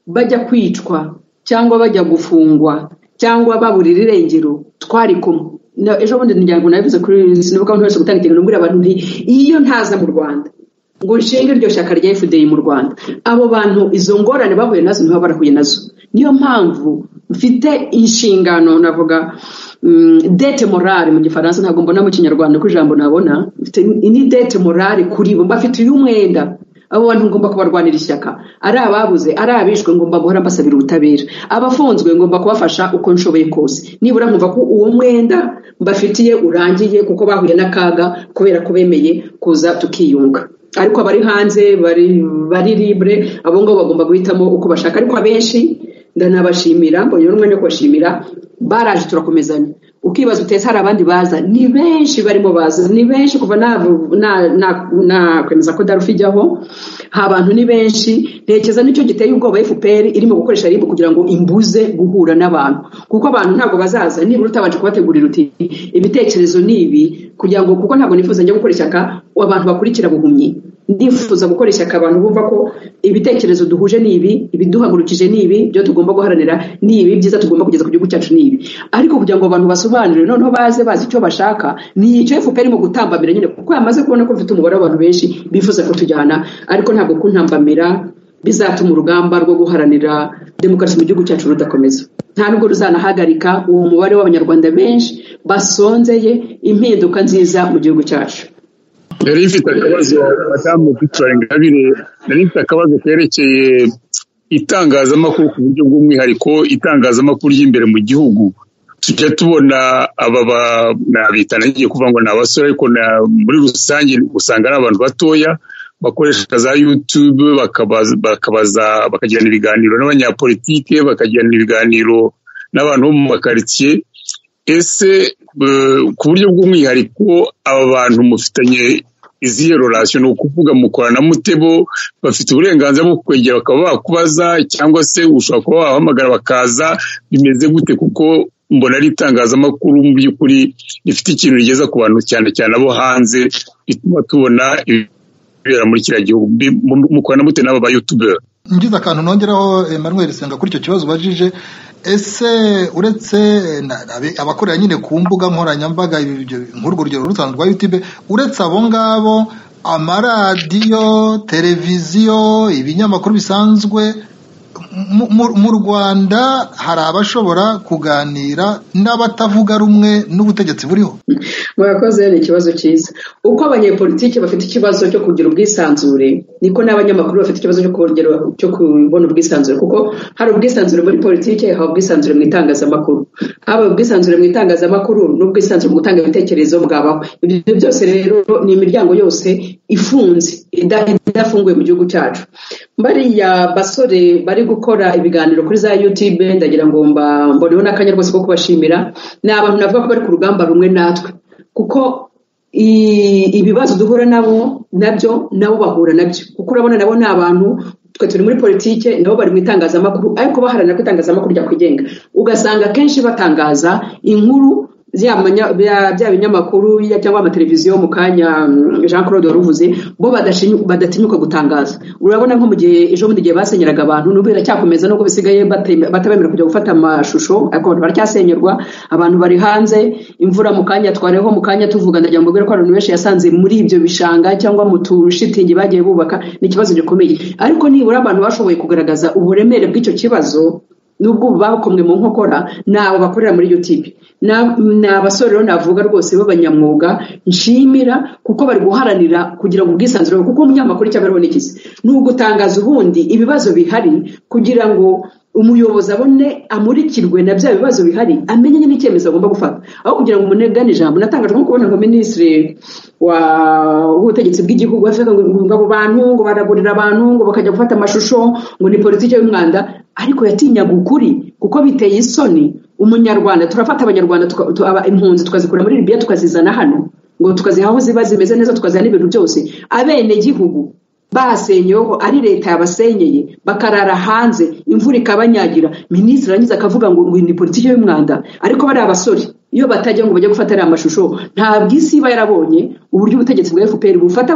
[SPEAKER 2] bajya kwicwa cyangwa bajya gufungwa cyangwa baburira irengero twari kumwe. Ejo bundi nijyango nabivuze kuri sinibuka abantu bose gutanga ikintu mbwira abantu nti iyo ntaza mu Rwanda ngo nshinge iryo shyaka rya FDI mu Rwanda, abo bantu izo ngorane bahuye nazo niho barahuye nazo. Niyo mpamvu mfite inshingano, navuga dete morale mu gifaransa, ntabwo mbona mu kinyarwanda ko ijambo nabona, mfite ni dete morale kuri bo, mbafite umwenda. Abo bantu ngomba kubarwanira ishyaka, ari ababuze ari abishwe ngomba guhora mbasabira ubutabera, abafunzwe ngomba kubafasha uko nshoboye kose, nibura nkumva ko uwo mwenda mbafitiye urangiye, kuko bahuye n'akaga kubera ko bemeye kuza tukiyunga. Ariko abari hanze bari libre, abo ngabo bagomba guhitamo uko bashaka. Ariko abenshi ndanabashimira, mbonye n'umwanya wo kubashimira, baraje turakomezanya. Ukibaza utese hari abandi baza, ni benshi barimo baza, ni benshi kuva na kwemeza ko darufi ijyaho, abantu ni benshi. Ntekeza nicyo giteye ubwoba FPR irimo gukoresha RIB kugira ngo imbuze guhura n'abantu, kuko abantu ntabwo bazaza nibura utabanje kubategurira uti ibitekerezo nibi, kugira ngo, kuko ntabwo nifuza njya gukora ishyaka abantu bakurikira buhumyi. Ndifuza gukora ishyaka abantu bumva ko ibitekerezo duhuje nibi, ibiduhagurukije nibi, byo tugomba guharanira nibi, byiza tugomba kugeza ku gihugu cyacu nibi. Ariko kugira ngo abantu basobanurire noneho bazi icyo bashaka, ni icyo FPR irimo gutambamira nyine, kuko yamaze kubona ko mfite umubare w'abantu benshi bifuza ko tujyana. Ariko ntabwo kuntambamira bizatuma urugamba rwo guharanira demokarasi mu gihugu cyacu rudakomeza, nta nubwo ruzanahagarika uwo mubare w'abanyarwanda benshi basonzeye impinduka nziza mu gihugu cyacu.
[SPEAKER 3] Nari mfite akabazo madamu Victoire Ingabire, nari mfite akabazo kerekeye itangazamakuru ku buryo bw'umwihariko itangazamakuru ry'imbere mu gihugu. Tujya tubona nabita nagiye kuvuga ngo ni abasore, ariko muri rusange usanga ari abantu batoya bakoresha za YouTube, bakagirana ibiganiro n'abanyapolitike, bakagirana ibiganiro n'abantu bo mu makaritsiye. Ese ku buryo bw'umwihariko aba bantu mufitanye izihe relation? Ni ukuvuga mukorana mutebo, bafite uburenganzira bwo kwegera bakaba bakubaza, cyangwa se ushobora kuba wahamagara bakaza, bimeze gute? Kuko mbona ari itangazamakuru mu by'ukuri rifite ikintu rigeza ku bantu, cyane cyane abo hanze, bituma tubona ibibera muri kiriya gihugu. Mukorana mute n'aba ba YouTuber?
[SPEAKER 1] Ngize akantu nongeraho Emmanuel Senga kuri icyo kibazo bajije. Ese uretse abakorera nyine ku mbuga nkoranyambaga nk'urwo rugero rusanzwe rwa YouTube, uretse abo ngabo, amaradiyo, televiziyo, ibinyamakuru bisanzwe mu Rwanda, hari abashobora kuganira n'abatavuga rumwe n'ubutegetsi buriho?
[SPEAKER 2] Murakoze, ni ikibazo cyiza. Uko abanyepolitiki bafite ikibazo cyo kugira ubwisanzure, niko n'abanyamakuru bafite ikibazo cyo kubona ubwisanzure, kuko hari ubwisanzure muri politiki, hari ubwisanzure mu itangazamakuru. Haba ubwisanzure mu itangazamakuru n'ubwisanzure mu gutanga ibitekerezo bwabaho. Ibyo byose rero ni imiryango yose ifunze, idafunguye mu gihugu cyacu. Bariya basore bari gukora ibiganiro kuri za YouTube, ndagira ngo mboneho n'akanya rwose ko kubashimira. Ni abantu navuga ko bari ku rugamba rumwe natwe, kuko ibibazo duhura nabyo nabo bahura nabyo, kuko urabona nabo ni abantu, twe turi muri politike, nabo bari mu itangazamakuru, ariko baharanira ko itangazamakuru ryakwigenga. Ugasanga kenshi batangaza inkuru bya binyamakuru cyangwa amateleviziyo mu kanya Jean Claude waruvuze bo badatinyuka gutangaza. Urabona nko mu gihe ejo bundi gihe basenyeraga abantu n'ubira cyakomeza no bisigaye batabemera kujya gufata amashusho ariko abantu baracyasenyerwa, abantu bari hanze, imvura mu kanya twareho mu kanya tuvuga ndagira ngo mbere ko abantu benshi yasanze muri ibyo bishanga cyangwa mu turushitingi bagiye bubaka, ni ikibazo gikomeye. Ariko nibura abantu bashoboye kugaragaza uburemere bw'icyo kibazo nubwo bakomwe mu nkokora nabo bakorera muri YouTube na abasore rero navuga rwose b'abanyamwuga nshimira kuko bari guharanira kugira ngo ubwisanzure, kuko umunyamakuru cy'abaronikize n'ugutangaza ubundi ibibazo bihari kugira ngo umuyobozi abone amurikirwe na bya bibazo bihari, amenye n'icyemezo agomba gufata, aho kugira ngo umunegane ijambo. Natangaje nko kubona ngo minisitiri w'ubutegetsi bw'igihugu avuga ngo abo bantu ngo baragurira abantu ngo bakajya gufata amashusho ngo ni politiki y'umwanda, ariko yatinyaga ukuri kuko biteye isoni. Umunyarwanda turafata abanyarwanda impunzi tukazikura muri Libya tukazizana hano ngo tukaziha aho ziba zimeze neza, tukaziha n'ibintu byose. Abene gihugu basenyeho ari leta yabasenyeye bakarara hanze, imvura ikabanyagira, minisitiri arangiza akavuga ngo ni politiki y'umwanda. Ariko bari abasore iyo batajya ngo bajye gufata ariya mashusho ntabwo isi iba yarabonye uburyo ubutegetsi bwa FPR bufata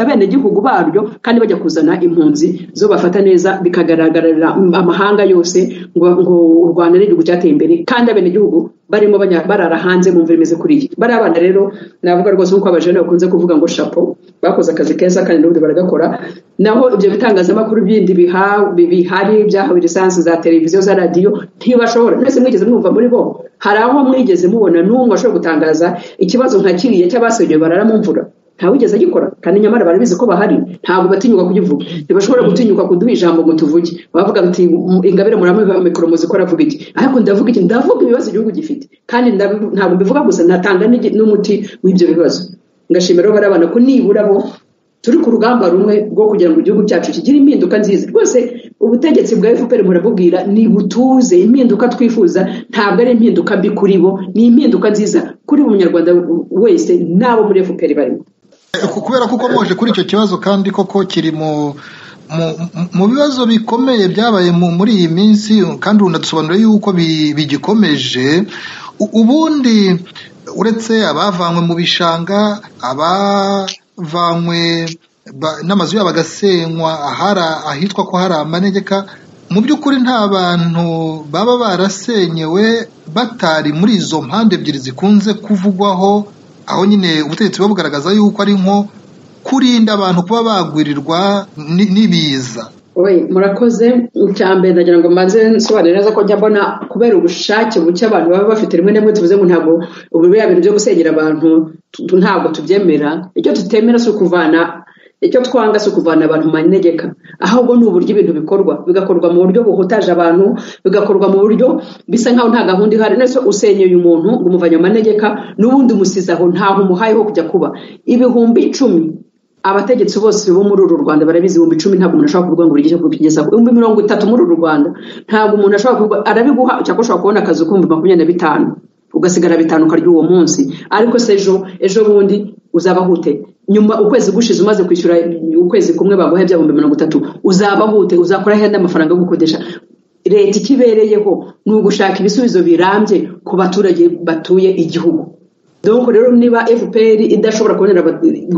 [SPEAKER 2] abene gihugu baryo kandi bajya kuzana impunzi zo bafata neza, bikagaragarira amahanga yose ngo u Rwanda n'igihugu cyateye imbere kandi abene gihugu barimo barara hanze mu mvura imeze kuri iki. Bari abana rero navuga rwose uko abajene bakunze kuvuga ngo chapeau, bakoze akazi keza kandi n'ubundi baragakora. Naho ibyo bitangazamakuru bindi bihari byahawe lisansi za televiziyo za radio ntibashobora. Mwese mwigeze mwumva muri bo hari aho mwigeze mubona n'umwe ashobora gutangaza ikibazo nka kiriya cy'abasenyewe barara mu mvura? Ntawigeze agikora kandi nyamara barabizi ko bahari, ntabwo batinyuka kugivuga. Ntibashobora gutinyuka kuduha ijambo ngo tuvuge, bavuga bati Ingabire muramuha mikoro muzikora avuga iki, ariko ndavuga iki, ndavuga ibibazo igihugu gifite kandi ntabwo mbivuga gusa, natanga n'umuti w'ibyo bibazo. Ngashimira bari abana ko nibura bo turi ku rugamba rumwe rwo kugira ngo igihugu cyacu kigire impinduka nziza. Rwose ubutegetsi bwa FPR murabubwira ni butuze, impinduka twifuza ntabwo ari impinduka mbi kuri bo, ni impinduka nziza kuri buri munyarwanda wese n'abo muri FPR barimo.
[SPEAKER 1] Kubera kuko moje kuri icyo kibazo kandi koko kiri mu bibazo bikomeye byabaye muri iyi minsi, kandi unadusobanura yuko bigikomeje. Ubundi uretse abavanywe mu bishanga, abavanywe n'amazu yabo agasenywa ahitwa ko hari amanegeka, mu by'ukuri nta bantu baba barasenyewe batari muri izo mpande ebyiri zikunze kuvugwaho, aho nyine ubutegetsi buba bugaragaza yuko ari nko kurinda abantu kuba bagwirirwa n'ibiza.
[SPEAKER 2] Murakoze. Icyambere ndagira ngo mbanze nsobanure neza ko njya mbona kubera ubushake buke abantu baba bafite rimwe na rimwe tuvuze ngo ntabwo ubu bintu byo gusenyera abantu ntabwo tubyemera. Icyo tutemera si ukuvana, icyo twanga si ukuvana abantu mu manegeka, ahubwo ni uburyo ibintu bigakorwa mu buryo buhutaje abantu, bigakorwa mu buryo bisa nkaho nta gahunda ihari. Nese usenyeye umuntu ngo umuvanye mu manegeka n'ubundi umusize aho ntaho umuhayeho kujya kuba. 10,000 abategetsi bose bo muri uru Rwanda barabizi, 10,000 ntabwo umuntu ashobora kuvuga ngo urigeze kugeza 30,000 muri uru Rwanda, ntabwo umuntu ashobora kuvuga arabiguha cyangwa ashobora kubona akazi ku 25,000 ugasigara 5 ukarya uwo munsi. Ariko se ejo bundi uzabahute nyuma ukwezi gushize umaze kwishyura ukwezi kumwe baguhe bya 30,000 uzabahute, uzakora henda amafaranga yo gukodesha. Leta ikibereyeho ni ugushaka ibisubizo birambye ku baturage batuye igihugu. Donc rero niba FPR idashobora kubonera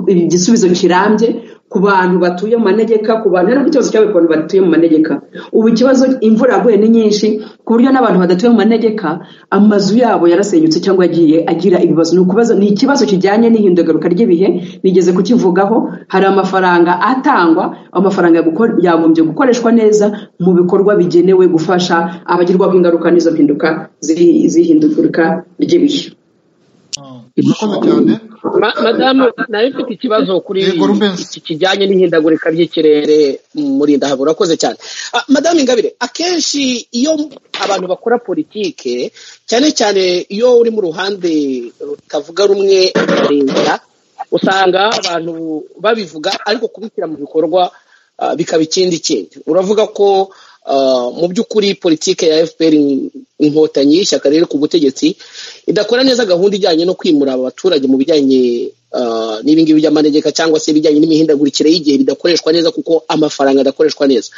[SPEAKER 2] igisubizo kirambye ku bantu batuye mu manegeka, ku bantu n'ikibazo cyawe ku bantu batuye mu manegeka. Ubu ikibazo imvura yaguye ni nyinshi ku buryo n'abantu badatuye mu manegeka amazu yabo yarasenyutse cyangwa yagiye agira ibibazo. Ni ikibazo kijyanye n'ihindagaruka ry'ibihe, nigeze kukivugaho. Hari amafaranga atangwa, amafaranga yagombye gukoreshwa neza mu bikorwa bigenewe gufasha abagirwaho ingaruka n'izo mpinduka zihindagurika ry'ibihe.
[SPEAKER 4] Madamu nari mfite ikibazo kuri iki kijyanye n'ihindagurika ry'ikirere muri Ndahabura. Urakoze cyane Madamu Ingabire. Akenshi iyo abantu bakora politike, cyane cyane iyo uri mu ruhande rutavuga rumwe na leta, usanga abantu babivuga ariko kubishyira mu bikorwa bikaba ikindi kindi. Uravuga ko mu by'ukuri politike ya FPR inkotanyi y'ishyaka riri ku butegetsi idakora neza gahunda ijyanye no kwimura abaturage mu bijyanye n'ibingibi by'amanegeka cyangwa se ibijyanye n'imihindagurikire y'igihe bidakoreshwa neza kuko amafaranga adakoreshwa neza.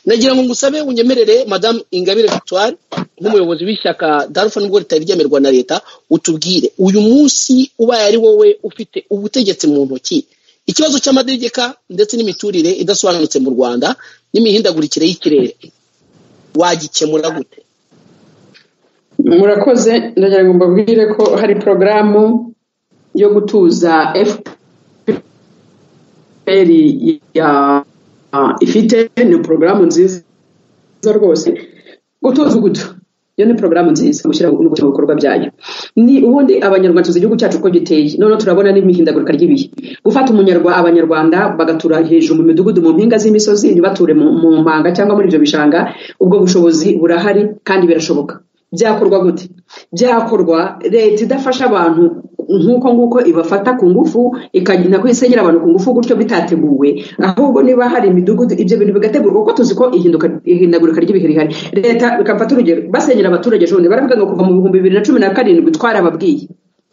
[SPEAKER 4] Nagira ngo ngusabe unyemerere Madame Ingabire Victoire nk'umuyobozi w'ishyaka Dalfa nubwo ritari ryemerwa na leta utubwire uyu munsi ubaye ari wowe ufite ubutegetsi mu ntoki ikibazo cy'amadegeka ndetse n'imiturire idasobanutse mu Rwanda n'imihindagurikire y'ikirere wagikemura gute?
[SPEAKER 2] Murakoze, ndagira ngo mbabwire ko hari porogaramu yo gutuza FPR ifite ni porogaramu nziza rwose gutuza ugutu. Iyo ni porogaramu nziza gushyira mu bikorwa byayo. Ni ubundi abanyarwanda tuzi igihugu cyacu ko giteye. None turabona n'imihindagurika ry'ibihe. Gufata abanyarwanda bagatura hejuru mu midugudu mu mpinga z'imisozi ntibature mu mpanga cyangwa muri ibyo bishanga, ubwo bushobozi burahari kandi birashoboka. Byakorwa gute? Byakorwa leta idafasha abantu nk'uko ibafata ku ngufu ikagenda kwisenyera abantu ku ngufu gutyo bitateguwe, ahubwo niba hari imidugudu ibyo bintu bigategurwa kuko tuzi ko ihindagurika ry'ibihe rihari. Leta bikafata urugero basenyera abaturage jone baravuga ngo kuva mu 2017 twarababwiye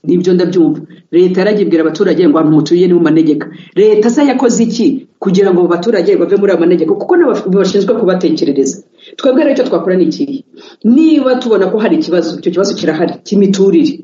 [SPEAKER 2] nibyo ndabyumva. Leta yaragibwira abaturage ngo abantu mutuye ni mu manegeka. Leta se yakoze iki kugira ngo abaturage bave muri amanegeka? Kuko bashinzwe kubatekerereza. Twebwe rero icyo twakora ni iki? Niba tubona ko hari ikibazo, icyo kibazo kirahari cy'imiturire,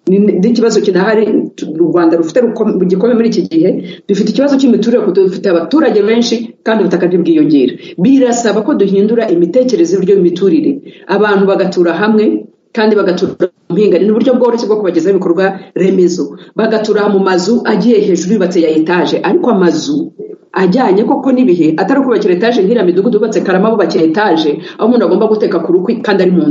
[SPEAKER 2] n'ikibazo kinahari u Rwanda rufite gikomeye muri iki gihe, dufite ikibazo cy'imiturire kuko dufite abaturage benshi kandi ubutaka bwiyongera. Birasaba ko duhindura imitekerereze y'uburyo imiturire, abantu bagatura hamwe kandi bagatura mpinga. Ni uburyo bworoshye bwo kubagezaho ibikorwa remezo, bagatura mu mazu agiye hejuru yubatse ya etaje, ariko amazu ajyanye koko n'ibihe, atari kubakira etaje nk'ira midugudu yubatse Karama bubakira etaje aho umuntu agomba guteka ku rukwi kandi ari mu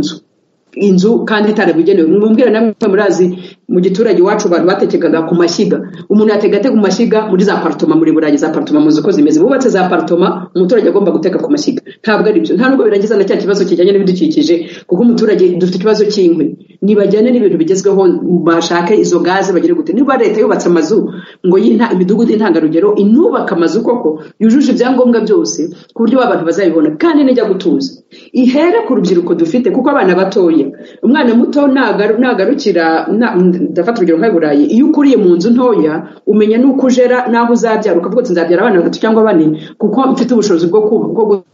[SPEAKER 2] inzu kandi itarabigenewe. Mumbwira namwe murazi mu giturage wacu abantu batekekaga ku mashyiga, umuntu yategatega ku mashyiga muri za apartment muri Burayi. Za apartment muzi ko zimeze, bubatse za apartment umuturage agomba guteka ku mashyiga. Ntabwo ari byo, nta nubwo birangiza na cya kibazo kijyanye n'ibidukikije kuko umuturage dufite ikibazo cy'inkwi. Nibajyane n'ibintu bigezweho bashake izo gaze bagire gute. Niba leta yubatse amazu ngo imidugudu y'intangarugero inubaka amazu koko yujuje ibyangombwa byose ku buryo abantu bazabibona kandi nijya gutuza ihere ku rubyiruko dufite, kuko abana batoya, umwana muto nagarukira ndafata urugero nka Burayi, iyo ukuriye mu nzu ntoya umenya nuko ujera naho uzabyara, ukavuga ati nzabyara abana 3 cyangwa 4 kuko mfite ubushobozi bwo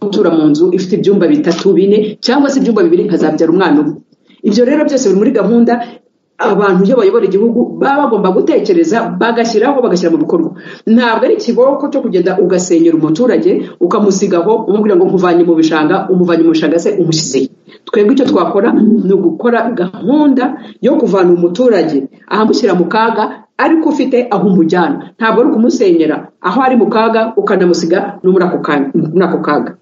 [SPEAKER 2] gutura mu nzu ifite ibyumba 3 4 cyangwa se ibyumba 2 nkazabyara umwana umwe. Ibyo rero byose biri muri gahunda abantu iyo bayobora igihugu baba bagomba gutekereza bagashyira mu bikorwa. Ntabwo ari ikiboko cyo kugenda ugasenyera umuturage ukamusigaho umubwira ngo nkuvanye mu bishanga, umuvanye mu bishanga se umushyize. Twebwe icyo twakora ni ugukora gahunda yo kuvana umuturage ahamushyira mu kaga ariko ufite aho umujyana, ntabwo ari ukumusenyera aho ari mu kaga ukanamusiga no muri ako kaga.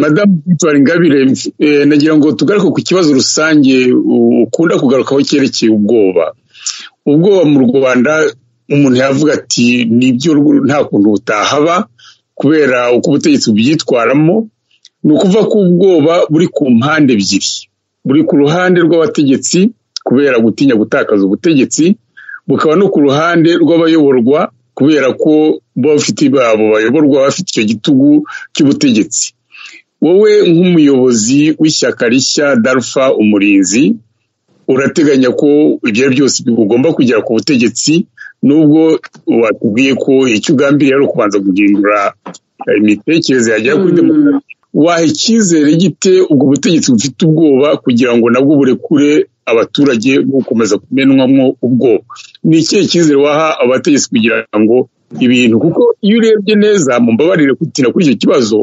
[SPEAKER 3] Madamu Victoire Ingabire, nagira ngo tugaruke ku kibazo rusange ukunda kugarukaho cyerekeye ubwoba mu Rwanda. Umuntu yavuga ati nibyo nta kuntu utahaba kubera uko ubutegetsi bubyitwaramo. Ni ukuva ko ubwoba buri ku mpande ebyiri, buri ku ruhande rw'abategetsi kubera gutinya gutakaza ubutegetsi, bukaba no ku ruhande rw'abayoborwa kubera ko bafite babo bayoborwa bafite icyo gitugu cy'ubutegetsi. Wowe nk'umuyobozi w'ishyaka rishya Dalfa Umurinzi urateganya ko ibyo byose bigomba kugera ku butegetsi, nubwo watubwiye ko icyo ugambiriye ari ukubanza guhindura imitekerereze yagera kuri demokarasi. Waha icyizere gite ubwo butegetsi bufite ubwoba kugira ngo nabwo burekure abaturage gukomeza kumenwamo ubwoba? Ni ikihe cyizere waha abategetsi kugira ngo ibintu, kuko iyo urebye neza mumbabarire kutina kuri icyo kibazo,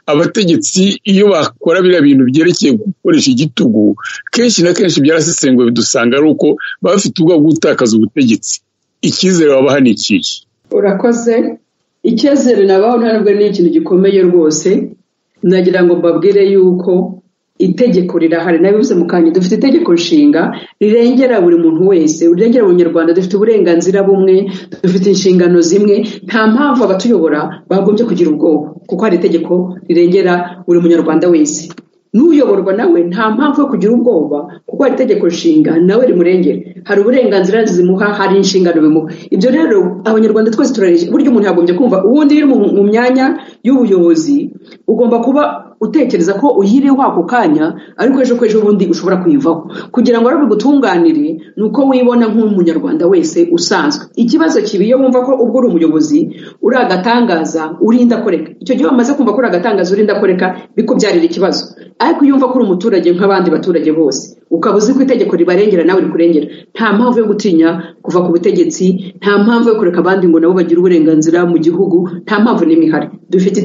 [SPEAKER 3] abategetsi iyo bakora biriya bintu byerekeye gukoresha igitugu kenshi na kenshi byarasesenguwe bidusanga ari uko baba bafite ubwoba bwo gutakaza ubutegetsi. Icyizere wabaha ni ikihe?
[SPEAKER 2] Urakoze. Icyizere nabaho ntabwo ni ikintu gikomeye rwose. Nagira ngo mbabwire yuko itegeko rirahari, nabivuze mu kanya, dufite itegeko nshinga rirengera buri muntu wese, rirengera Abanyarwanda, dufite uburenganzira bumwe, dufite inshingano zimwe. Nta mpamvu abatuyobora bagombye kugira ubwoba kuko hari itegeko rirengera buri Munyarwanda wese. N'uyoborwa nawe nta mpamvu yo kugira ubwoba kuko hari itegeko nshinga nawe rimurengera, hari uburenganzira zimuha, hari inshingano bimuha. Ibyo rero Abanyarwanda twese turareje. Buryo umuntu yagombye kumva ubundi uri mu myanya y'ubuyobozi ugomba kuba utekereza ko uyiriho ako kanya ariko ejo bundi ushobora kuyivaho kugira ngo bigutunganire nuko wibona nk'umunyarwanda wese usanzwe. Ikibazo kibi iyo wumva ko ubwo uri umuyobozi uri agatangaza urinda koreka, icyo gihe wamaze kumva ko uri agatangaza urinda koreka bikubyarira ikibazo. Ariko iyo wumva ko uri umuturage nk'abandi baturage bose ukaba uzi ko itegeko ribarengera nawe rikurengera, nta mpamvu yo gutinya kuva ku butegetsi, nta mpamvu yo kureka abandi ngo nabo bagire uburenganzira mu gihugu, nta mpamvu n'imwe ihari. Dufite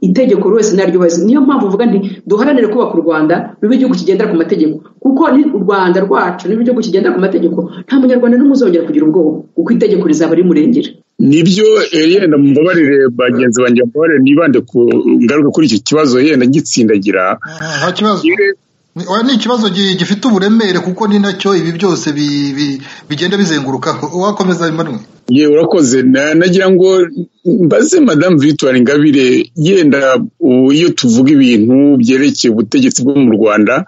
[SPEAKER 2] itegeko wese naryubahiza. Niyo mpamvu uvuga nti duharanire kubaka u Rwanda rube igihugu kigendera ku mategeko, kuko ni u Rwanda rwacu niba igihugu kigendera ku mategeko nta munyarwanda n'umwe uzongera kugira ubwoba kuko itegeko rizaba rimurengera.
[SPEAKER 3] Nibyo yenda mumbabarire bagenzi banjye, mbabarire nibande ku ngaruka kuri iki kibazo yenda gitsindagira.
[SPEAKER 1] Nta kibazo, ni ikibazo gifite uburemere kuko ni nacyo ibi byose bigenda bizengurukaho. Wakomeza Emmanuel?
[SPEAKER 3] Urakoze. Nagira ngo mbaze Madame Victoire Ingabire, yenda iyo tuvuga ibintu byerekeye ubutegetsi bwo mu Rwanda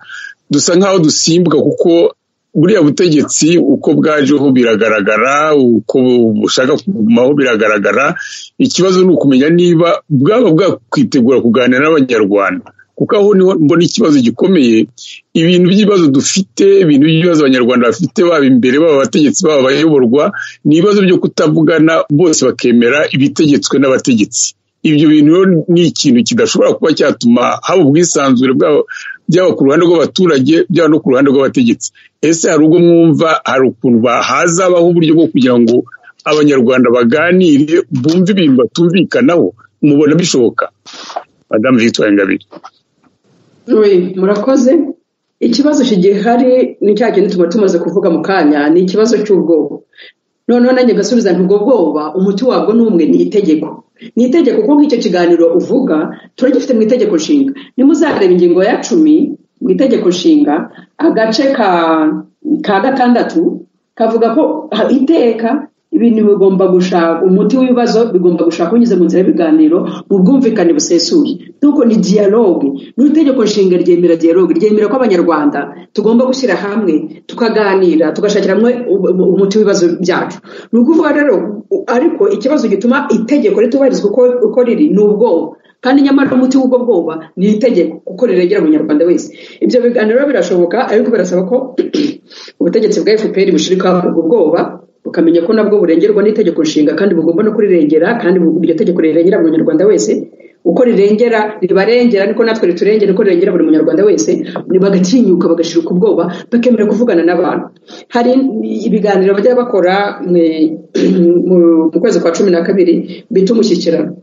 [SPEAKER 3] dusa nkaho dusimbuka, kuko buriya butegetsi uko bwajeho biragaragara, uko bushaka kugumaho biragaragara. Ikibazo ni ukumenya niba bwaba bwakwitegura kuganira n'abanyarwanda, kuko aho niho mbona ikibazo gikomeye. Ibintu by'ibibazo dufite, ibintu by'ibibazo abanyarwanda bafite, baba imbere baba abategetsi baba abayoborwa, ni ibibazo byo kutavugana bose bakemera ibitegetswe n'abategetsi. Ibyo bintu ni ikintu kidashobora kuba cyatuma haba ubwisanzure byaba ku ruhande rw'abaturage byaba no ku ruhande rw'abategetsi. Ese hari ubwo mwumva hari ukuntu hazabaho uburyo bwo kugira ngo abanyarwanda baganire bumve ibintu batumvikanaho? Mubona bishoboka? Madame Victoire Ingabire.
[SPEAKER 2] Murakoze. Ikibazo kigihari ni cya kintu tuba tumaze kuvuga mu kanya, ni ikibazo cy'ubwoba. Noneho nanjye gasubiza nti ubwo bwoba umuti wabwo n'umwe ni itegeko. Ni itegeko kuko nk'icyo kiganiro uvuga turagifite mu itegeko nshinga. Nimuzareba ingingo ya 10 mu itegeko nshinga agace ka 6 kavuga ko iteka ibintu bigomba gushaka umuti w'ibibazo, bigomba gushaka unyuze mu nzira y'ibiganiro mu bwumvikane busesuye. Nuko ni dialogue. N'itegeko nshinga ryemera dialogue, ryemera ko abanyarwanda tugomba gushyira hamwe tukaganira tugashakira hamwe umuti w'ibibazo byacu. Ni ukuvuga rero, ariko ikibazo gituma itegeko ritubahirizwa uko riri ni ubwoba, kandi nyamara umuti w'ubwo bwoba ni itegeko kuko rirengera umunyarwanda wese. Ibyo biganiro birashoboka, ariko birasaba ko ubutegetsi bwa FPR bushirika ubwo bwoba bukamenya ko nabwo burengerwa n'itegeko nshinga kandi bugomba no kurirengera, kandi iryo tegeko rirengera buri munyarwanda wese. Uko rirengera ribarengera niko natwe riturengera, uko rirengera buri munyarwanda wese. Bagatinyuka bagashirika ubwoba bakemera kuvugana n'abantu. Hari ibiganiro bajya bakora mu kwezi kwa 12 bita umushyikirano.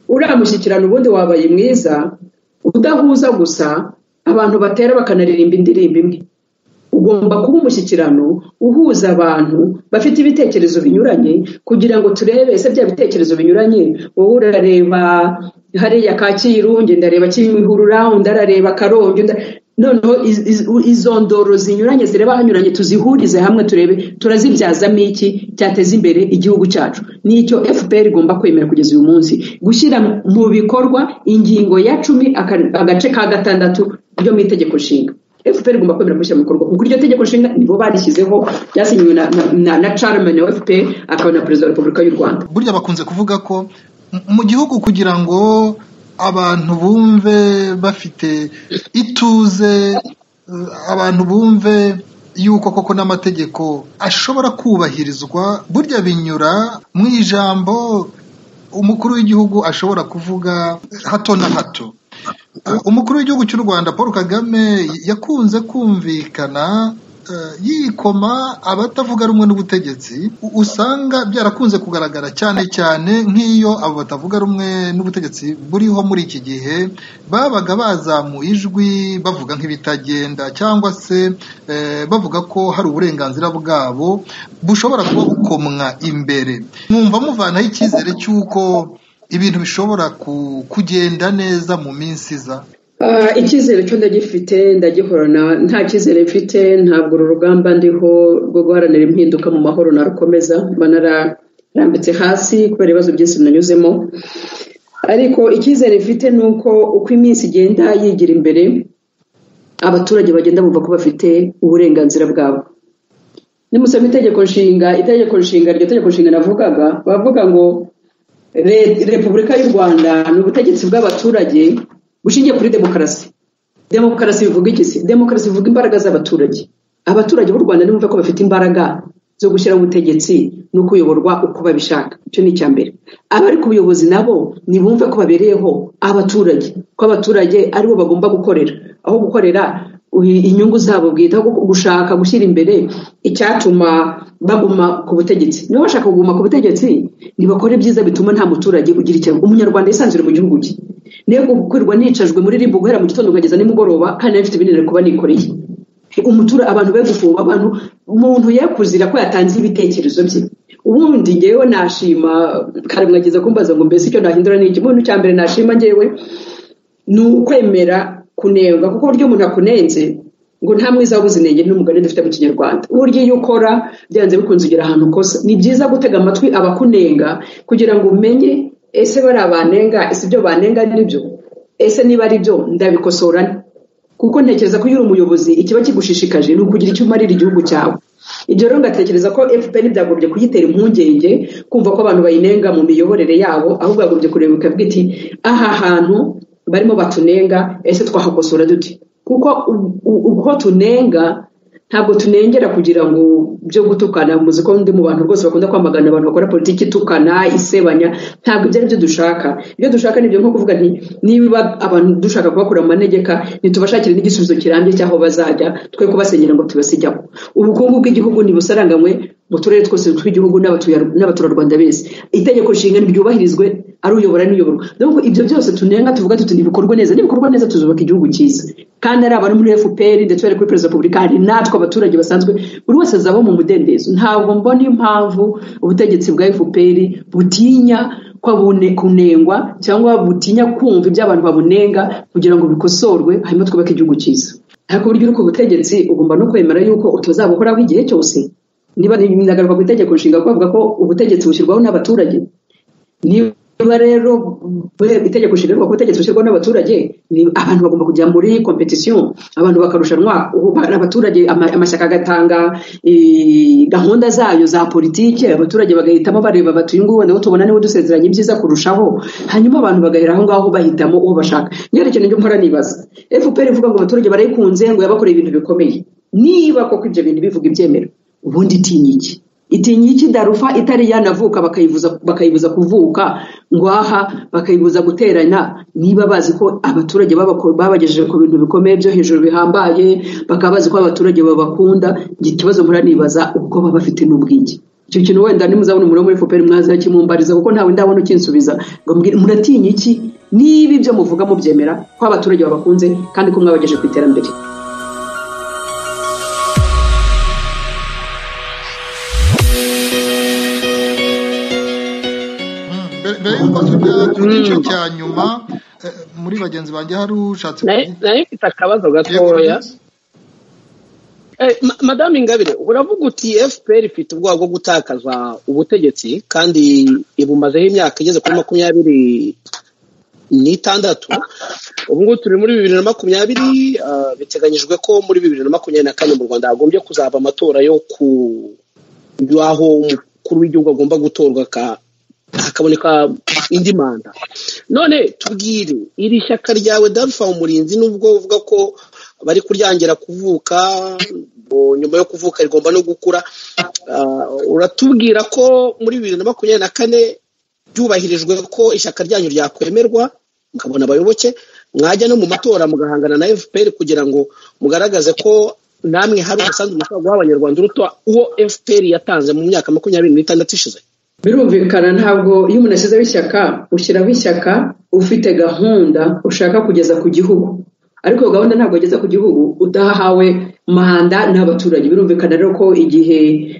[SPEAKER 2] Uriya mushyikirano ubundi wabaye mwiza udahuza gusa abantu batera bakanaririmba indirimbo imwe. Ugomba kuba umushyikirano uhuza abantu bafite ibitekerezo binyuranye kugira ngo turebe ese bya bitekerezo binyuranye, wowe urareba hariya Kacyiru, ngenda ndareba Kimihurura, undi arareba Karongi, noneho izo ndoro zinyuranye zireba hanyuranye tuzihurize hamwe turebe turazibyazamo iki cyateza imbere igihugu cyacu. Nicyo FPR igomba kwemera kugeza uyu munsi, gushyira mu bikorwa ingingo ya 10 agace ka 6 byo mu itegeko nshinga. FPR igomba kwemera gushyira mu bikorwa kuko iryo tegeko nshinga nibo barishyizeho, ryasinywe na chairman wa FPR akaba na Perezida wa Repubulika y'u Rwanda.
[SPEAKER 1] Burya bakunze kuvuga ko mu gihugu kugira ngo abantu bumve bafite ituze, abantu bumve yuko koko n'amategeko ashobora kubahirizwa, burya binyura mu ijambo umukuru w'igihugu ashobora kuvuga hato na hato. Umukuru w'igihugu cy'u Rwanda Paul Kagame yakunze kumvikana yikoma abatavuga rumwe n'ubutegetsi. Usanga byarakunze kugaragara cyane cyane nk'iyo abo batavuga rumwe n'ubutegetsi buriho muri iki gihe babaga bazamuye ijwi bavuga nk'ibitagenda, cyangwa se bavuga ko hari uburenganzira bwabo bushobora kuba bukomwa imbere. Mwumva muvanaho icyizere cy'uko ibintu bishobora kugenda neza mu minsi iza?
[SPEAKER 2] Icyizere cyo ndagifite, ndagihorana. Nta cyizere mfite ntabwo uru rugamba ndiho rwo guharanira impinduka mu mahoro narukomeza, banarambitse hasi kubera ibibazo byinshi nanyuzemo. Ariko icyizere mfite ni uko iminsi igenda yigira imbere abaturage bagenda bumva ko bafite uburenganzira bwabo. Nimusoma itegeko nshinga navugaga, bavuga ngo Repubulika y'u Rwanda ni ubutegetsi bw'abaturage bushingiye kuri demokarasi. Demokarasi bivuga iki se? Demokarasi bivuga imbaraga z'abaturage. Abaturage b'u Rwanda nimumve ko bafite imbaraga zo gushyira ubutegetsi no kuyoborwa uko babishaka. Icyo ni icyambere. Abari ku buyobozi nabo nibumve ko babereyeho abaturage, ko abaturage aribo bagomba gukorera, aho gukorera inyungu zabo bwite, aho gushaka gushyira imbere icyatuma baguma ku butegetsi. Niba bashaka kuguma ku butegetsi nibakore byiza bituma nta muturage ugira icyo, umunyarwanda yisanzure mu gihugu cye. Niyo gukwirwa nicajwe muri ribu guhera mu gitondo kugeza nimugoroba kandi nafite ibintu kuba nikoreye. Abantu be gufunga, abantu umuntu yakuzira ko yatanze ibitekerezo bye. Ubundi ngewe nashima kare mwageze kumbaza ngo mbese icyo nahindura ni iki. Umuntu cyambere nashima ngewe ni ukwemera kunenga, kuko buryo umuntu akunenze ngo nta mwiza wabuze inenge n'umugani dufite mu Kinyarwanda. Buryo iyo ukora byanze bikunze ugera ahantu ukosa. Ni byiza gutega amatwi abakunenga kugira ngo umenye ese bari abanenga, ese ibyo banenga nibyo, ese niba ari byo ndabikosorana. Kuko ntekereza ko iyo uri umuyobozi ikiba kigushishikaje ni ukugira icyo umarira igihugu cyawe. Ibyo rero ngatekereza ko FPR byagombye kuyitera impungenge kumva ko abantu bayinenga mu miyoborere yabo, ahubwo bagombye kureba bikavuga iti aha hantu barimo batunenga ese twahakosora dute. Kuko uko tunenga ntabwo tunengera kugira ngo byo gutukana. Muzi ko ndi mu bantu rwose bakunda kwamagana abantu bakora politiki itukana isebanya. Ntabwo ibyo ari byo dushaka. Ibyo dushaka nibyo nko kuvuga nti niba abantu dushaka kubakura mu manegeka nitubashakire n'igisubizo kirambye cyaho bazajya, twe kubasenyera ngo tubasijyaho. Ubukungu bw'igihugu nibusaranganywe mu turere twose tw'igihugu n'abaturarwanda bese. Itegeko nshinga ryubahirizwe ari uyobora n'iyoborwa. Donc ibyo byose tunenga tuvuga tuti nibikorwa neza tuzubaka igihugu cyiza. Kandi ari abantu muri FPR ndetse bari kuri Perezida Repubulika hari natwe abaturage basanzwe buri wese azaba mu mudendezo. Ntabwo mbona impamvu ubutegetsi bwa FPR butinya kunengwa cyangwa butinya kumva ibyo abantu babunenga kugira ngo bikosorwe hanyuma twubake igihugu cyiza. Ariko buryo uri ku butegetsi ugomba no kwemera yuko utazabukoraho igihe cyose. Niba ndagaruka ku itegeko nshinga kuvuga ko ubutegetsi bushyirwaho n'abaturage, niba rero itegeko nshinga ko ubutegetsi bushyirwaho n'abaturage, abantu bagomba kujya muri competition, abantu bakarushanwa, abaturage amashyaka agatanga gahunda zayo za politiki, abaturage bagahitamo bareba bati uyu nguyu wenda tubona niwe dusezeranye ibyiza kurushaho, hanyuma abantu bagahera aho ngaho bahitamo uwo bashaka. Nyine ikintu mpora nibaza, FPR ivuga ngo abaturage barayikunze ngo yabakoreye ibintu bikomeye. Niba koko ibyo bintu bivuga ibyemero, ubundi itinya iki Darufa itari yanavuka bakayibuza kuvuka, ngo aha bakayibuza guterana, niba bazi ko abaturage babagejeje ku bintu bikomeye byo hejuru bihambaye, bakaba bazi ko abaturage babakunda. Ikibazo mpora nibaza ubwo baba bafite n'ubwenge. Icyo kintu wenda nimuzabona umuntu muri FPR mwaza kimumbariza, kuko ntawe ndabona ukinsubiza ngo muratinya iki niba ibyo muvuga mubyemera ko abaturage babakunze kandi ko mwabageje ku iterambere.
[SPEAKER 1] mbere y'uko tujya ku gice cya nyuma muri bagenzi banjye hari ushatse
[SPEAKER 4] nayo mfite akabazo gatoya. Madame Ingabire, uravuga uti FPR ifite ubwoba bwo gutakaza ubutegetsi kandi ibumazeho imyaka igeze kuri 26. Ubu ngubu turi muri 2020, biteganyijwe ko muri 2024 mu Rwanda hagombye kuzaba amatora yo aho umukuru w'igihugu agomba gutorwa hakaboneka indi manda. None tubwire, iri shyaka ryawe Darufa Umurinzi nubwo uvuga ko bari kuryangira kuvuka, nyuma yo kuvuka rigomba no gukura, uratubwira ko muri 2024 byubahirijwe ko ishyaka ryanyu ryakwemerwa mukabona abayoboke, mwajya no mu matora mugahangana na FPR kugira ngo mugaragaze ko namwe hari umusanzu mushobora guha abanyarwanda uruta uwo FPR yatanze mu myaka 26 ishize.
[SPEAKER 2] Birumvikana ntabwo iyo umuntu ashyizeho ishyaka ushyiraho ishyaka ufite gahunda ushaka kugeza ku gihugu, ariko gahunda ntabwo ageza ku gihugu udahawe manda n'abaturage. Birumvikana rero ko igihe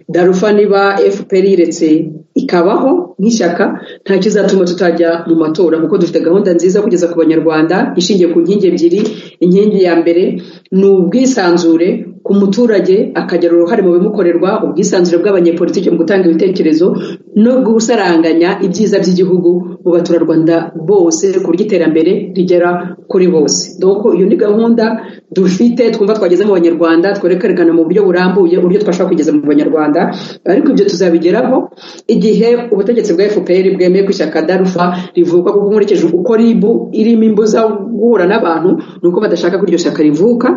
[SPEAKER 2] Darufa niba FPR iretse ikabaho nk'ishyaka nta kizatuma tutajya mu matora, kuko dufite gahunda nziza kugeza ku banyarwanda ishingiye ku nkingi ebyiri. Inkingi ya mbere ni ubwisanzure ku muturage akagira uruhare mu bimukorerwa, ubwisanzure bw'abanyepolitiki mu gutanga ibitekerezo no gusaranganya ibyiza by'igihugu mu baturarwanda bose ku buryo iterambere rigera kuri bose. Donc iyo ni gahunda dufite twumva twageze mu banyarwanda, twerekana mu buryo burambuye uburyo twashaka kugeza mu banyarwanda, ariko ibyo tuzabigeraho igihe ubutegetsi bwa FPR bwemeye ko ishyaka Darufa rivuka, kuko nkurikije uko ribu irimo imbuza guhura n'abantu nuko badashaka ko iryo shyaka rivuka.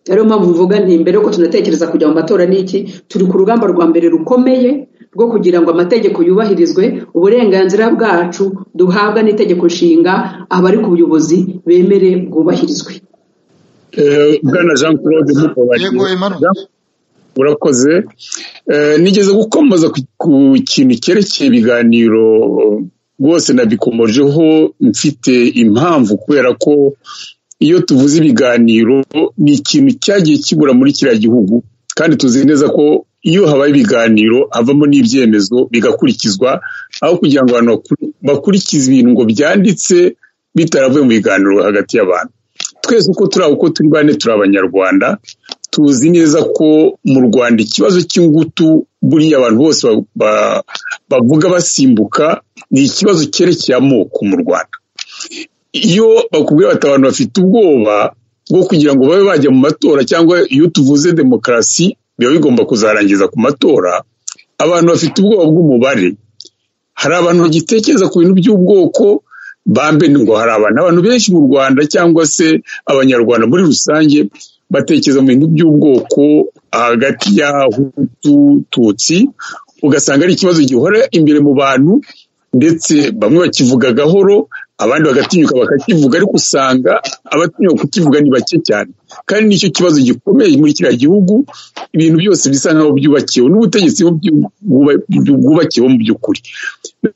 [SPEAKER 2] Ariyo mpamvu mvuga nti mbere yuko tunatekereza kujya mu matora n'iki, turi ku rugamba rwa mbere rukomeye rwo kugira ngo amategeko yubahirizwe, uburenganzira bwacu duhabwa n'itegeko nshinga abari ku buyobozi bemere bwubahirizwe.
[SPEAKER 3] Bwana Jean Claude urakoze. Nigeze gukomeza ku kintu cyerekeye ibiganiro rwose nabikomojeho mfite impamvu, kubera ko iyo tuvuze ibiganiro ni ikintu cyagiye kibura muri kiriya gihugu, kandi tuzi neza ko iyo habaye ibiganiro havamo n'ibyemezo bigakurikizwa, aho kugira ngo abantu bakurikize ibintu ngo byanditse bitaravuye mu biganiro hagati y'abantu. Twese uko turi bane turi Abanyarwanda, tuzi neza ko mu Rwanda ikibazo cy'ingutu buriya abantu bose bavuga basimbuka ni ikibazo cyerekeye amoko mu Rwanda. Iyo bakubwira bati abantu bafite ubwoba bwo kugira ngo babe bajya mu matora, cyangwa iyo tuvuze demokarasi biba bigomba kuzarangiza ku matora, abantu bafite ubwoba bw'umubare. Hari abantu bagitekereza ku bintu by'ubwoko, bambe ngo hari abantu benshi mu Rwanda cyangwa se Abanyarwanda muri rusange batekereza mu bintu by'ubwoko hagati ya Hutu, Tutsi, ugasanga ari ikibazo gihora imbere mu bantu, ndetse bamwe bakivuga gahoro abandi bagatinyuka bakakivuga, ariko usanga abatinyuka kukivuga ni bake cyane, kandi nicyo kibazo gikomeye muri kiriya gihugu. Ibintu byose bisa nkaho byubakiwe n'ubutegetsi bwubakiwe mu by'ukuri.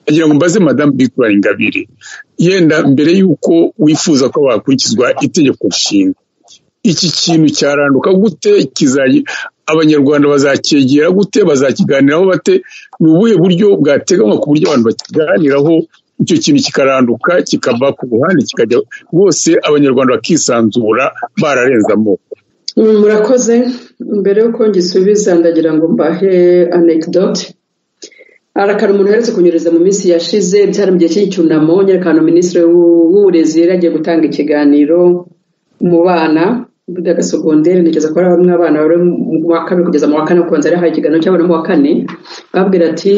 [SPEAKER 3] Nagira ngo mbaze Madame Victoire Ingabire, yenda mbere y'uko wifuza ko bakurikizwa itegeko nshinga, iki kintu cyaranduka gute? Abanyarwanda bazacyegera gute? Bazakiganiraho bate? Ni ubuhe buryo bwateganywa ku buryo abantu bakiganiraho icyo kintu kikaranduka kikava ku ruhande kikajya rwose Abanyarwanda bakisanzura bararenze amoko?
[SPEAKER 2] Murakoze. Mbere y'uko ngisubiza ndagira ngo mbahe anecdote. Arakara umuntu yaretse kunyereza mu minsi yashize, byari mu gihe cy'icyunamo, nyerekana Minisitiri w'Uburezi yagiye gutanga ikiganiro mu bana b'agasogonderi, nigeze ko ari abana bari mu wa kabiri kugeza mu wa kane, kubanza ari haye ikiganiro cy'abana mu wa kane, babwira ati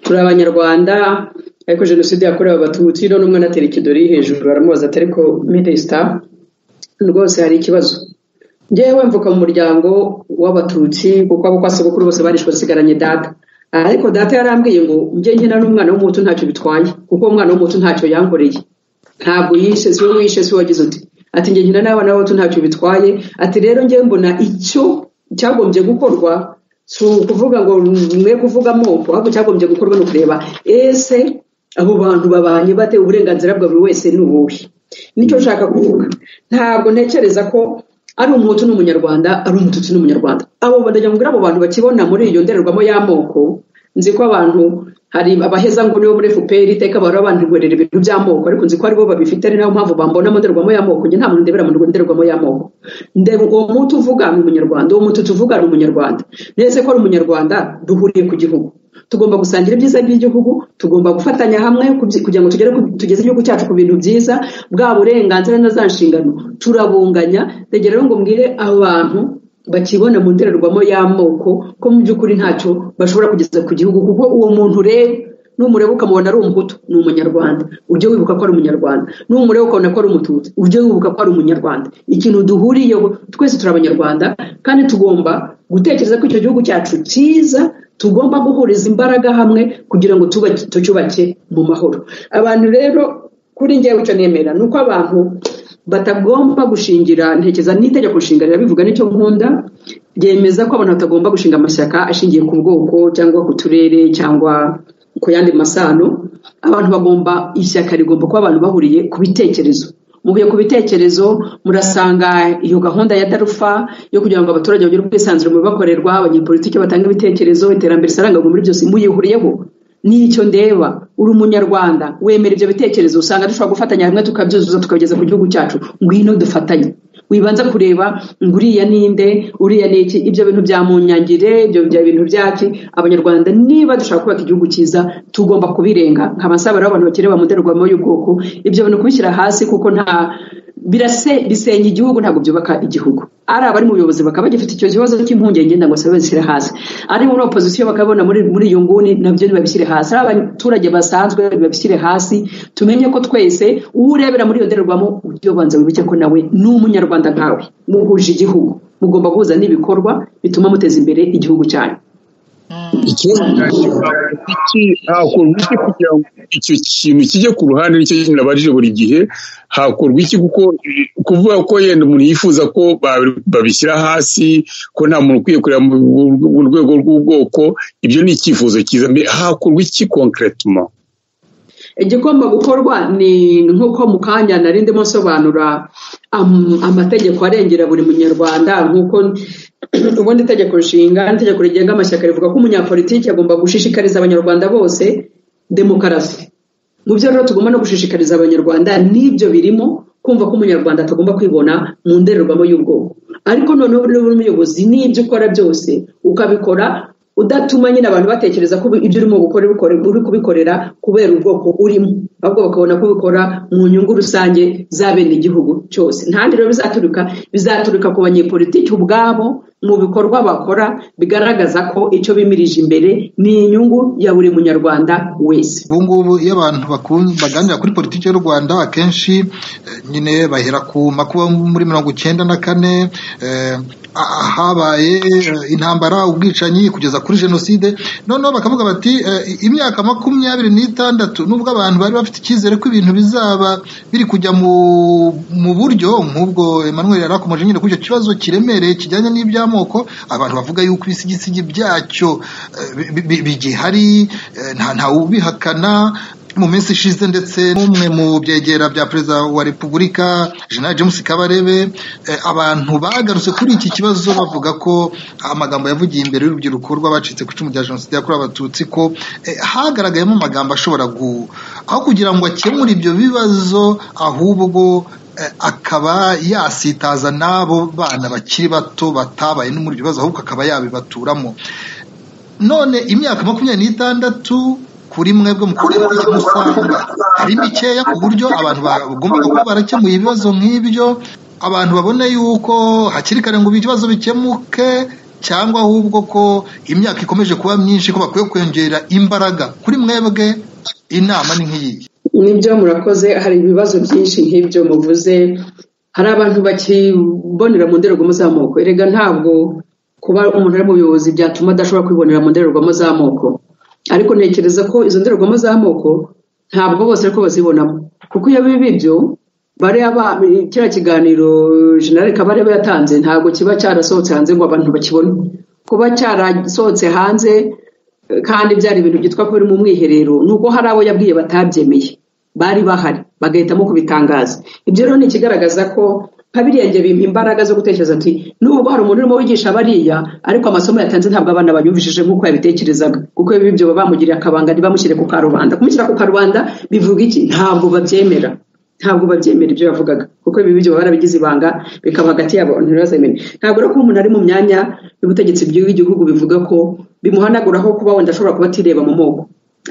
[SPEAKER 2] turi Abanyarwanda ariko jenoside yakorewe Abatutsi, none umwana atera ikidori hejuru, aramubaza ati ariko Minisita rwose hari ikibazo. Njyewe mvuka mu muryango w'Abatutsi kuko abo kwa sogokuru bose barishwe basigaranye data, ariko data yarambwiye ngo njye nkina n'umwana w'umutu ntacyo bitwaye, kuko umwana w'umutu ntacyo yankoreye, ntabwo yishe, si we wishe, si wagize uti, ati njye nkina n'abana b'abato ntacyo bitwaye. Ati rero njye mbona icyo cyagombye gukorwa si ukuvuga ngo mwe kuvuga amoko, ahubwo cyagombye gukorwa no kureba ese abo bantu babanye bate, uburenganzira bwa buri wese ni ubuhe. Nicyo nshaka kuvuga. Ntabwo ntekereza ko ari umuhutu n'umunyarwanda, ari umututsi n'umunyarwanda. Abo badajya abo bantu bakibona muri iyo ndererwamo y'amoko. Nzi ko abantu hari abaheza ngo nibo muri FPR iteka bari abantu ngwerera ibintu by'amoko, ariko nzi ko ari bo babifite, ari nayo mpamvu bambona mu ndererwamo y'amoko. Nge nta muntu ndebera mu ndererwamo y'amoko. Ndeba uwo muntu uvuga ni umunyarwanda, uwo muntu tuvuga ni umunyarwanda. Nese ko ari umunyarwanda duhuriye ku gihugu, tugomba gusangira ibyiza by'igihugu, tugomba gufatanya hamwe kugira ngo tugeze igihugu cyacu ku bintu byiza, bwa burenganzira na za nshingano turabunganya. Ndegera rero ngo mbwire abantu bakibona mu ndererwamo y'amoko ko mu by'ukuri ntacyo bashobora kugeza ku gihugu, kuko uwo muntu rero numureba ukamubona ari umuhutu ni umunyarwanda, ujye wibuka ko ari umunyarwanda. Numureba ukabona ko ari umututsi, ujye wibuka ko ari umunyarwanda. Ikintu duhuriyeho twese turi Abanyarwanda, kandi tugomba gutekereza ko icyo gihugu cyacu cyiza tugomba guhuriza imbaraga hamwe kugira ngo tucyubake mu mahoro. Abantu rero kuri njyewe icyo nemera ni uko abantu batagomba gushingira, ntekeza n'itegeko nshinga rirabivuga, nicyo nkunda, ryemeza ko abantu batagomba gushinga amashyaka ashingiye ku bwoko cyangwa ku turere cyangwa ku yandi masano. Abantu bagomba, ishyaka rigomba kuba abantu bahuriye ku bitekerezo. Muhuye ku bitekerezo, murasanga iyo gahunda ya Darufa yo kugira ngo abaturage bagire ubwisanzure mu bibakorerwa, abanyepolitiki batanga ibitekerezo, iterambere sarangwa muri byose muyihuriyeho. Nicyo ndeba, uri umunyarwanda wemera ibyo bitekerezo, usanga dushobora gufatanya hamwe tukabyuzuza tukabigeza ku gihugu cyacu. Ngwino dufatanye, wibanza kureba nguriya ninde uriya niki ibyo bintu bya munyangire ibyo bya bintu byaki abanyarwanda niba dushaka kubaka igihugu cyiza tugomba kubirenga nk'abasaba abantu bakireba mu nderwamo y'ubwoko ibyo bintu kubishyira hasi kuko nta bisenya igihugu ntabwo byubaka igihugu ari abari mu buyobozi bakaba bagifite icyo kibazo cy'impungenge ngo sabe bishyire hasi ari muri opposition bakabona muri iyo nguni nabyo nibabishyire hasi ari abaturage basanzwe babishyire hasi tumenye ko twese urebera muri iyo nderwamo ujye banza wibuke ko nawe n'umunyarwanda nkawe muhuje igihugu mugomba guhuza n'ibikorwa bituma muteza imbere igihugu cyanyu
[SPEAKER 3] ikibazo hakorwa iki kugira ngo icyo kintu kijye ku ruhande nicyo kintu nabarije buri gihe hakorwa iki kuko kuvuga ko yenda umuntu yifuza ko babishyira hasi ko nta muntu ukwiye kureba mu rwego rw'ubwoko ibyo ni icyifuzo cyiza mbere hakorwa iki concretement
[SPEAKER 2] igomba gukorwa ni nk'uko mu kanya nari ndimo nsobanura amategeko arengera buri munyarwanda nk'uko ubundi itegeko nshinga n'itegeko rigenga amashyaka rivuga ko umunyapolitiki agomba gushishikariza abanyarwanda bose demokarasi mu byo rero tugomba no gushishikariza abanyarwanda n'ibyo birimo kumva ko umunyarwanda atagomba kwibona mu ndorerwamo y'ubwoko ariko noneho uri umuyobozi n'ibyo ukora byose ukabikora udatuma nyine abantu batekereza ko ibyo urimo gukora uri kubikorera kubera ubwoko urimo ahubwo bakabona ko ubikora mu nyungu rusange za bene igihugu cyose ntandi rero bizaturuka ku banyepolitiki ubwabo mu bikorwa bakora bigaragaza ko icyo bimirije imbere ni inyungu ya buri munyarwanda wese
[SPEAKER 1] ubu ngubu iyo abantu baganira kuri politiki y'u Rwanda akenshi nyine bahera ku makuba muri 1994 habaye intambara ubwicanyi kugeza kuri jenoside noneho bakavuga bati imyaka 26 nubwo abantu bari bafite icyizere ko ibintu bizaba biri kujya mu buryo nk'ubwo Emmanuel yarakomeje nyine kuri icyo kibazo kiremereye kijyanye n'iby'amoko abantu bavuga yuko ibisigisigi byacyo bigihari nta ubihakana mu minsi ishize ndetse n'umwe mu byegera bya perezida wa repubulika General James Kabarebe abantu bagarutse kuri iki kibazo bavuga ko amagambo yavugiye imbere y'urubyiruko rw'abacitse ku icumu rya jenoside yakorewe abatutsi ko hagaragayemo amagambo ashobora aho kugira ngo akemure ibyo bibazo ahubwo akaba yasitaza n'abo bana bakiri bato batabaye no muri ibyo bibazo ahubwo akaba yabibaturamo none imyaka 26 kuri mwebwe mukuru musanga ari mikeya ku buryo abantu bagomba kuba barakemuye ibibazo nk'ibyo abantu babone yuko hakiri kare ngo ibibazo bikemuke cyangwa ahubwo ko imyaka ikomeje kuba myinshi ko bakwiye kwongera imbaraga kuri mwebwe inama ni nk'iyi
[SPEAKER 2] nibyo murakoze hari ibibazo byinshi nk'ibyo muvuze hari abantu bakibonera mu ndorerwamo z'amoko erega ntabwo kuba umuntu ari mu buyobozi byatuma adashobora kwibonera mu ndorerwamo z'amoko ariko ntekereza ko izo ndorerwamo z'amoko ntabwo bose ariko bazibonamo kuko iyo biba ibyo kiriya kiganiro General Kabarebe yatanze ntabwo kiba cyarasohotse hanze ngo abantu bakibone kuba cyarasohotse hanze kandi byari ibintu byitwa ko biri mu mwiherero nuko hari abo yabwiye batabyemeye bari bahari bagahitamo kubitangaza ibyo rero ni ikigaragaza ko kabirenge bimpa imbaraga zo gutekereza ati nubwo hari umuntu urimo wigisha bariya ariko amasomo yatanze ntabwo abana bayumvishije nk'uko yabitekerezaga kuko ibyo bamugiriye akabanga ntibamushyire ku karubanda kumushyira ku karubanda bivuga iki ntabwo babyemera ibyo yavugaga kuko ibi byo barabigize ibanga bikaba hagati yabo ntibazemere ntabwo rero ko umuntu ari mu myanya y'ubutegetsi bw'igihugu bivuga ko bimuhanaguraho kuba wenda ashobora kuba atireba mu moko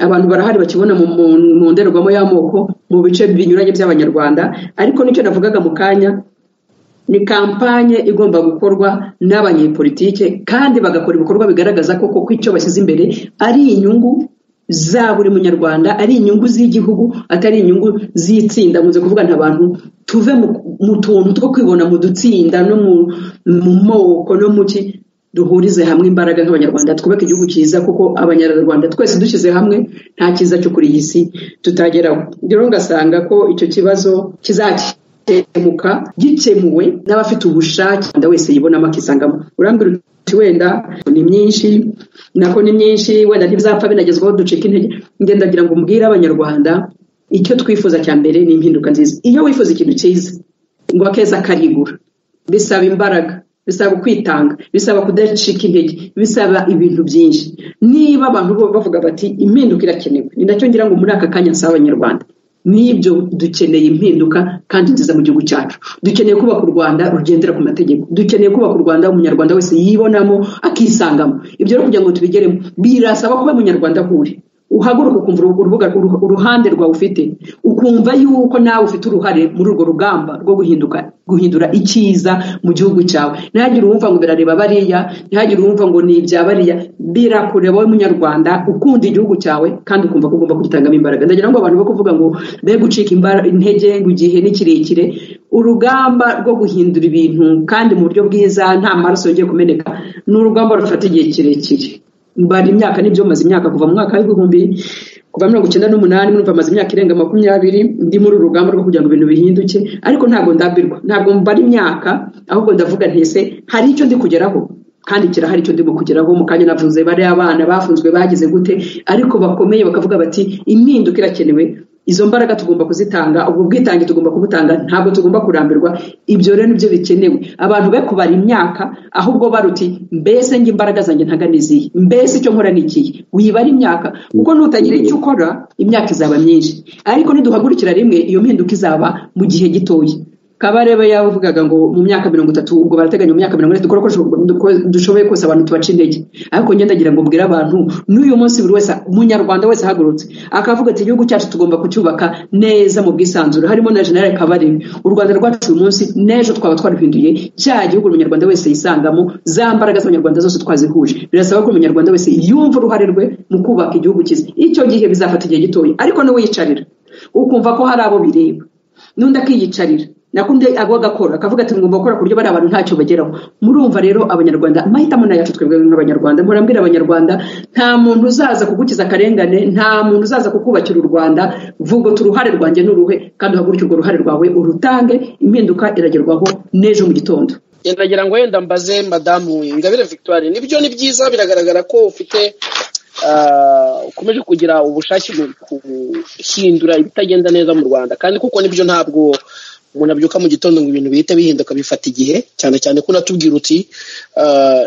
[SPEAKER 2] abantu barahari bakibona mu ndorerwamo y'amoko mu bice binyuranye by'abanyarwanda ariko nicyo navugaga mu kanya ni kampanye igomba gukorwa n'abanyepolitike kandi bagakora ibikorwa bigaragaza ko icyo bashyize imbere ari inyungu za buri munyarwanda ari inyungu z'igihugu atari inyungu z'itsinda muze kuvuga ntabantu tuve mu tuntu two kwibona mu dutsinda no mu moko no mu ki duhurize hamwe imbaraga nk'abanyarwanda twubake igihugu cyiza kuko abanyarwanda twese dushyize hamwe nta cyiza cyo kuri iyi si tutageraho rero ngasanga ko icyo kibazo kizakemuka gikemuwe n'abafite ubushake wenda wese yibonamo akisangamo urambwira uti wenda ni myinshi wenda ntibizapfa binagezwaho ducika intege ndagira ngo mbwire abanyarwanda icyo twifuza cya mbere ni impinduka nziza iyo wifuza ikintu cyiza ngo akeza karigura bisaba imbaraga bisaba kwitanga bisaba kudacika intege bisaba ibintu byinshi niba abantu bavuga bati impinduka irakenewe ni nacyo ngira ngo muri aka kanya nsaba abanyarwanda n'ibyo dukeneye impinduka kandi nziza mu gihugu cyacu. Dukeneye kubaka u Rwanda rugendera ku mategeko, dukeneye kubaka u Rwanda umunyarwanda wese yibonamo akisangamo. Ibyo rero kugira ngo tubigeremo birasaba kuba umunyarwanda ahuri, uhaguruka ukumva uruhande rwawe ufite, ukumva yuko nawe ufite uruhare muri urwo rugamba rwo guhindura icyiza mu gihugu cyawe. Ntihagire uwumva ngo birareba bariya, ntihagire uwumva ngo ni ibya bariya, birakureba wowe munyarwanda ukunda igihugu cyawe kandi ukumva ko ugomba kugitangamo imbaraga. Ndagira ngo abantu bo kuvuga ngo be gucika intege ngo igihe ni kirekire, urugamba rwo guhindura ibintu kandi mu buryo bwiza nta maraso yongeye kumeneka ni urugamba rufata igihe kirekire. Mbara imyaka n'ibyo maze imyaka kuva mu mwaka w'ibihumbi kuva 1998 numva maze imyaka irenga 20 ndi muri urugamba rwo kugira ngo ibintu bihinduke, ariko ntabwo ndabirwa, ntabwo mbara imyaka, ahubwo ndavuga ntese hari icyo ndi kugeraho kandi kirahari icyo ndimo kugeraho. Mu kanya navuze bari abana bafunzwe bagize gute, ariko bakomeye bakavuga bati impinduka irakenewe, izo mbaraga tugomba kuzitanga, ubwo bwitange tugomba kubutanga, ntabwo tugomba kurambirwa. Ibyo rero nibyo bikenewe. Abantu be kubara imyaka ahubwo baruti mbese nge imbaraga zanjye ntaganiziye, mbese icyo nkora nikiye. Wibara imyaka kuko nutagira icyo ukora imyaka izaba myinshi, ariko niduhagurukira rimwe iyo mpinduka izaba mu gihe gitoya. Kabarebe yavugaga ngo mu myaka 30 ubwo barateganya mu myaka 40 dukora ko dushoboye kose abantu tubaca intege. Ariko nge ndagira ngo mbwira abantu n'uyu munsi buri wese umunyarwanda wese ahagurutse akavuga ati igihugu cyacu tugomba kucyubaka neza mu bwisanzure, harimo na General Kabarebe. U Rwanda rwacu uyu munsi n'ejo twaba twaruhinduye cya gihugu umunyarwanda wese yisangamo, za mbaraga z'abanyarwanda zose twazihuje. Birasaba ko umunyarwanda wese yumva uruhare rwe mu kubaka igihugu cyiza. Icyo gihe bizafata igihe gitoya, ariko niwe yicarira ukumva ko hari abo bireba, n'undi akiyicarira nakunde agakora akavuga ati ngomba gukora kuryo bari abantu ntacyo bageraho. Murumva rero abanyarwanda mahitamo na yacu twebwe nk'abanyarwanda, murambira abanyarwanda nta muntu uzaza kugukiza akarengane, nta muntu uzaza kukubakira u Rwanda. Vuga turuhare rwanjye n'uruhe kandi uhagurukire urwo ruhare rwawe urutange, impinduka iragerwaho n'ejo mu gitondo.
[SPEAKER 4] Ndagira ngo wenda mbaze Madamu Ingabire Victoire, nibyo ni byiza, biragaragara ko ufite ukomeje kugira ubushake mu guhindura ibitagenda neza mu Rwanda, kandi kuko nibyo ntabwo umuntu abyuka mu gitondo ngo ibintu bihite bihinduka, bifata igihe, cyane cyane ko natubwira uti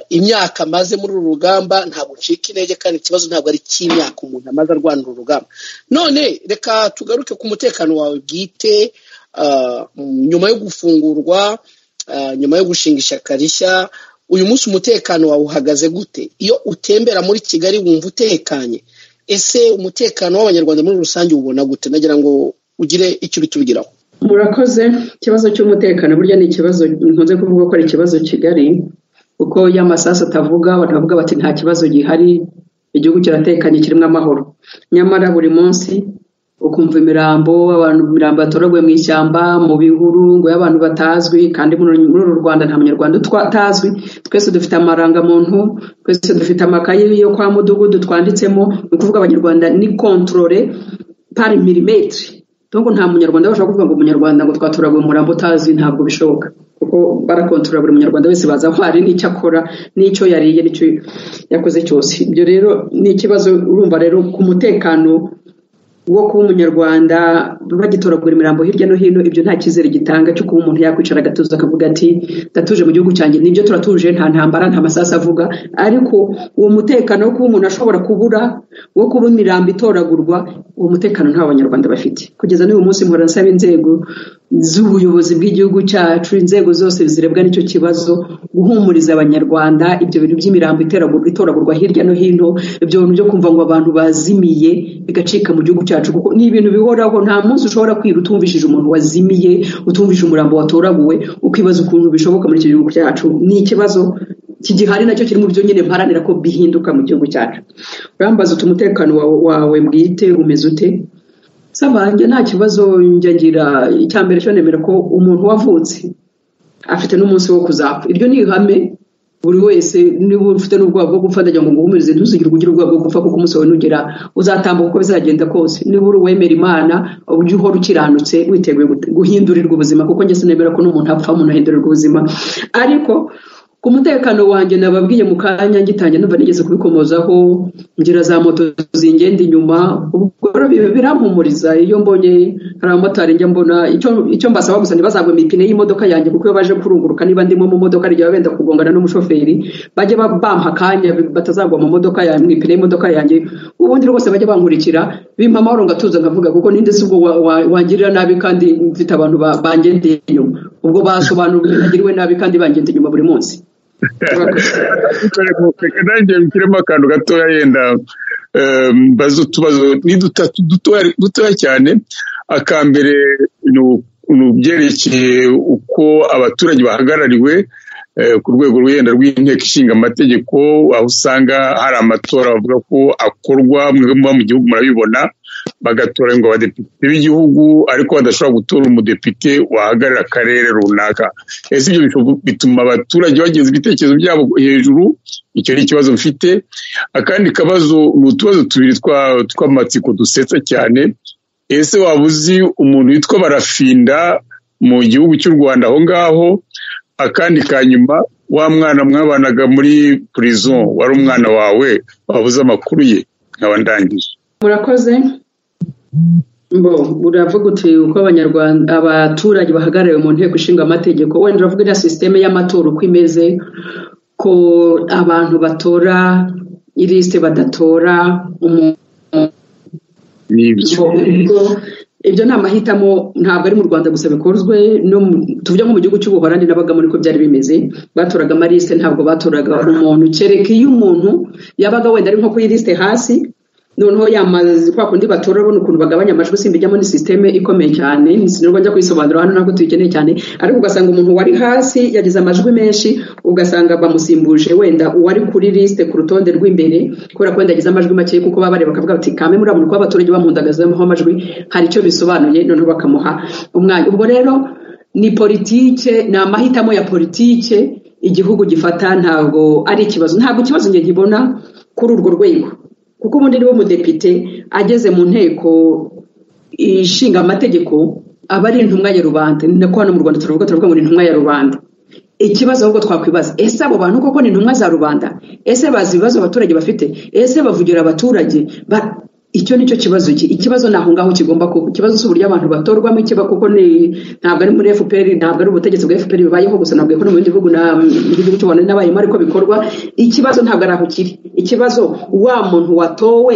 [SPEAKER 4] imyaka maze muri uru rugamba ntabwo ncika intege, kandi ikibazo ntabwo ari cy'imyaka umuntu amaze arwanira urugamba. None reka tugaruke ku mutekano wawe bwite, nyuma yo gufungurwa, nyuma yo gushinga ishyaka rishya, uyu munsi umutekano wawe uhagaze gute? Iyo utembera muri Kigali wumva utekanye? Ese umutekano w'abanyarwanda muri rusange ubona gute? Nagira ngo ugire icyo bitubigiraho.
[SPEAKER 2] Murakoze. Ikibazo cy'umutekano burya ni ikibazo nkunze kuvuga ko ari ikibazo Kigali, uko y'amasasu atavuga abantu bavuga bati nta kibazo gihari, igihugu kiratekanye kirimo amahoro. Nyamara buri munsi ukumva imirambo batoraguye mu ishyamba, mu bihuru, ngo y'abantu batazwi, kandi muri uru Rwanda nta munyarwanda utazwi. Twese dufite amarangamuntu, twese dufite amakayi yo kwa mudugudu twanditsemo. Ni ukuvuga abanyarwanda ni controle par milimetre. Donko nta munyarwanda bashaka kuvuga ngo umunyarwanda ngo twaturaguye umurambo utazwi, ntabwo bishoboka, kuko barakontorora buri munyarwanda wese baza aho ari n'icyo akora n'icyo yariye n'icyo yakoze cyose. Ibyo rero ni ikibazo. Urumva rero ku mutekano wo kuba umunyarwanda bagitoragura imirambo hirya no hino, ibyo nta cyizere gitanga cyo kuba umuntu yakwicara agatuza akavuga ati ndatuje mu gihugu cyanjye. Nibyo turatuje, nta ntambara, nta masasu avuga, ariko uwo mutekano wo kuba umuntu ashobora kubura, wo kuba imirambo itoragurwa, uwo mutekano nta banyarwanda bafite. Kugeza n'uyu munsi mpora nsaba inzego z'ubuyobozi bw'igihugu cyacu, inzego zose zirebwa n'icyo kibazo, guhumuriza abanyarwanda. Ibyo bintu by'imirambo itoragurwa hirya no hino, ibyo bintu byo kumva ngo abantu bazimiye bigacika mu gihugu cyacu, kuko ni ibintu bihoraho. Nta munsi ushobora kwira utumvishije umuntu wazimiye, utumvishije umurambo watoraguwe, ukibaza ukuntu bishoboka muri iki gihugu cyacu. Ni ikibazo kigihari nacyo kiri mu byo nyine mparanira ko bihinduka mu gihugu cyacu. Urambaza uti umutekano wawe bwite umeze ute? Sabanjye nta kibazo ngira. Icyambere cyo nemera ko umuntu wavutse afite n'umunsi wo kuzapfa. Iryo ni ihame. Buri wese niba ufite n'ubwoba bwo gupfa ndagira ngo nguhumurize, ntuzigire kugira ubwoba bwo gupfa, kuko umunsi wawe nugera uzatambuka uko bizagenda kose. Niba uri uwemera Imana ujye uhora ukiranutse witeguye guhindurirwa ubuzima, kuko njye sinemera ko n'umuntu apfa umuntu ahindurirwa ubuzima. Ariko ku mutekano wanjye nababwiye mu kanya ngitangiye numva nigeze kubikomozaho ngira za moto zingenda inyuma ubwo birampumuriza iyo mbonye hari abamotari njya mbona icyo mbasaba gusa ntibazagwe imipine y'imodoka yanjye kuko iyo baje kurunguruka niba ndimo mu modoka rya benda kugongana n'umushoferi bajye bampa akanya batazagwa mu modoka yanjye mu ipine y'imodoka yanjye ubundi rwose bajye bankurikira bimpa amahoro ngatuza ngavuga kuko ninde se ubwo wangirira nabi kandi mfite abantu bangendeye inyuma ubwo basobanura nagiriwe nabi kandi bangendeye inyuma buri munsi
[SPEAKER 3] nanjye mpiremo akantu gatoya yenda mbaza utubazo ni dutatu dutoya cyane akambere ni ubyerekeye uko abaturage bahagarariwe ku rwego rw'iyenda rw'inteko ishinga amategeko aho usanga hari amatora bavuga ko akorwa muba mu gihugu murabibona bagatora ngo abadepite b'igihugu ariko badashobora gutora umudepite wahagarara akarere runaka ese ibyo bituma abaturage bageza ibitekerezo byabo hejuru icyo ni ikibazo mfite akandi kabazo ni utubazo tubiri tw'amatsiko dusetsa cyane ese waba uzi umuntu witwa Barafinda mu gihugu cy'u Rwanda aho ngaho akandi kanyuma wa mwana mwabanaga muri prison wari umwana wawe wabuze amakuru ye nkaba ndangije
[SPEAKER 2] murakoze uravuga uti uko abanyarwanda abaturage bahagarariwe mu nteko ishinga amategeko wenda uravuga iriya sisiteme y'amatora uko imeze ko abantu batora ilisite badatora ibyo ni amahitamo ntabwo ari mu Rwanda gusa bikozwe tuvuge nko mu gihugu cy'Ubuholandi n'abagamo niko byari bimeze batoraga amarisite ntabwo batoraga umuntu kereka iyo umuntu yabaga wenda ari nko kuri lisite hasi noneho yamaze kwa kundi batora babona ukuntu bagabanya amajwi simbijyamo ni systeme ikomeye cyane sinirwa njya kwisobanura hano ntabwo tuyikeneye cyane ariko ugasanga umuntu wari hasi yagize amajwi menshi ugasanga bamusimbuje wenda uwari kuri liste ku rutonde rw'imbere kubera ko wenda yagize amajwi make kuko babare bakavuga bati kame muri abantu ko abaturage bamundagazaho amajwi hari icyo bisobanuye noneho bakamuha umwanya ubwo rero ni politike ni amahitamo ya politike igihugu gifata ntabwo ari ikibazo ngiye nkibona kuri urwo rwego kuko ubundi niwe mudepite ageze mu nteko ishinga amategeko aba ari intumwa ya rubanda ni nako hano mu Rwanda turavuga ngo ni intumwa ya rubanda ikibazo ahubwo twakwibaza ese abo bantu koko ni intumwa za rubanda ese bazi ibibazo abaturage bafite ese bavugira abaturage icyo nicyo kibazo ikibazo naho ngaho kigomba kuba ikibazo cy'uburyo abantu batorwamo ikiba kuko ntabwo ari muri FPR ntabwo ari ubutegetsi bwa FPR bibayeho gusa ntabwo no mu gihugu n'igihugu cy'u Rwanda n'abayemo ariko bikorwa ikibazo ntabwo ari aho kiri ikibazo wa muntu watowe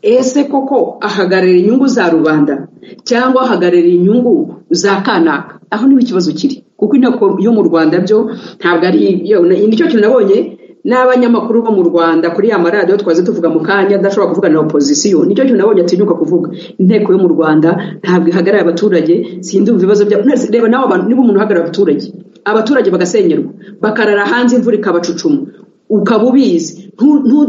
[SPEAKER 2] ese koko ahagararira inyungu za rubanda cyangwa ahagararira inyungu za kanaka aho niho ikibazo kiri kuko inteko yo mu Rwanda byo ntabwo ari nicyo kintu nabonye n'abanyamakuru bo mu Rwanda kuri ya maradiyo twaze tuvuga mu kanya adashobora kuvuga na opposition nicyo kintu nabonye atinyuka kuvuga inteko yo mu Rwanda ntabwo ihagarara abaturage sindumva ibibazo bya reba naho abantu niba umuntu uhagarara abaturage bagasenyerwa bakarara hanze imvura ikabacucuma ukaba ubizi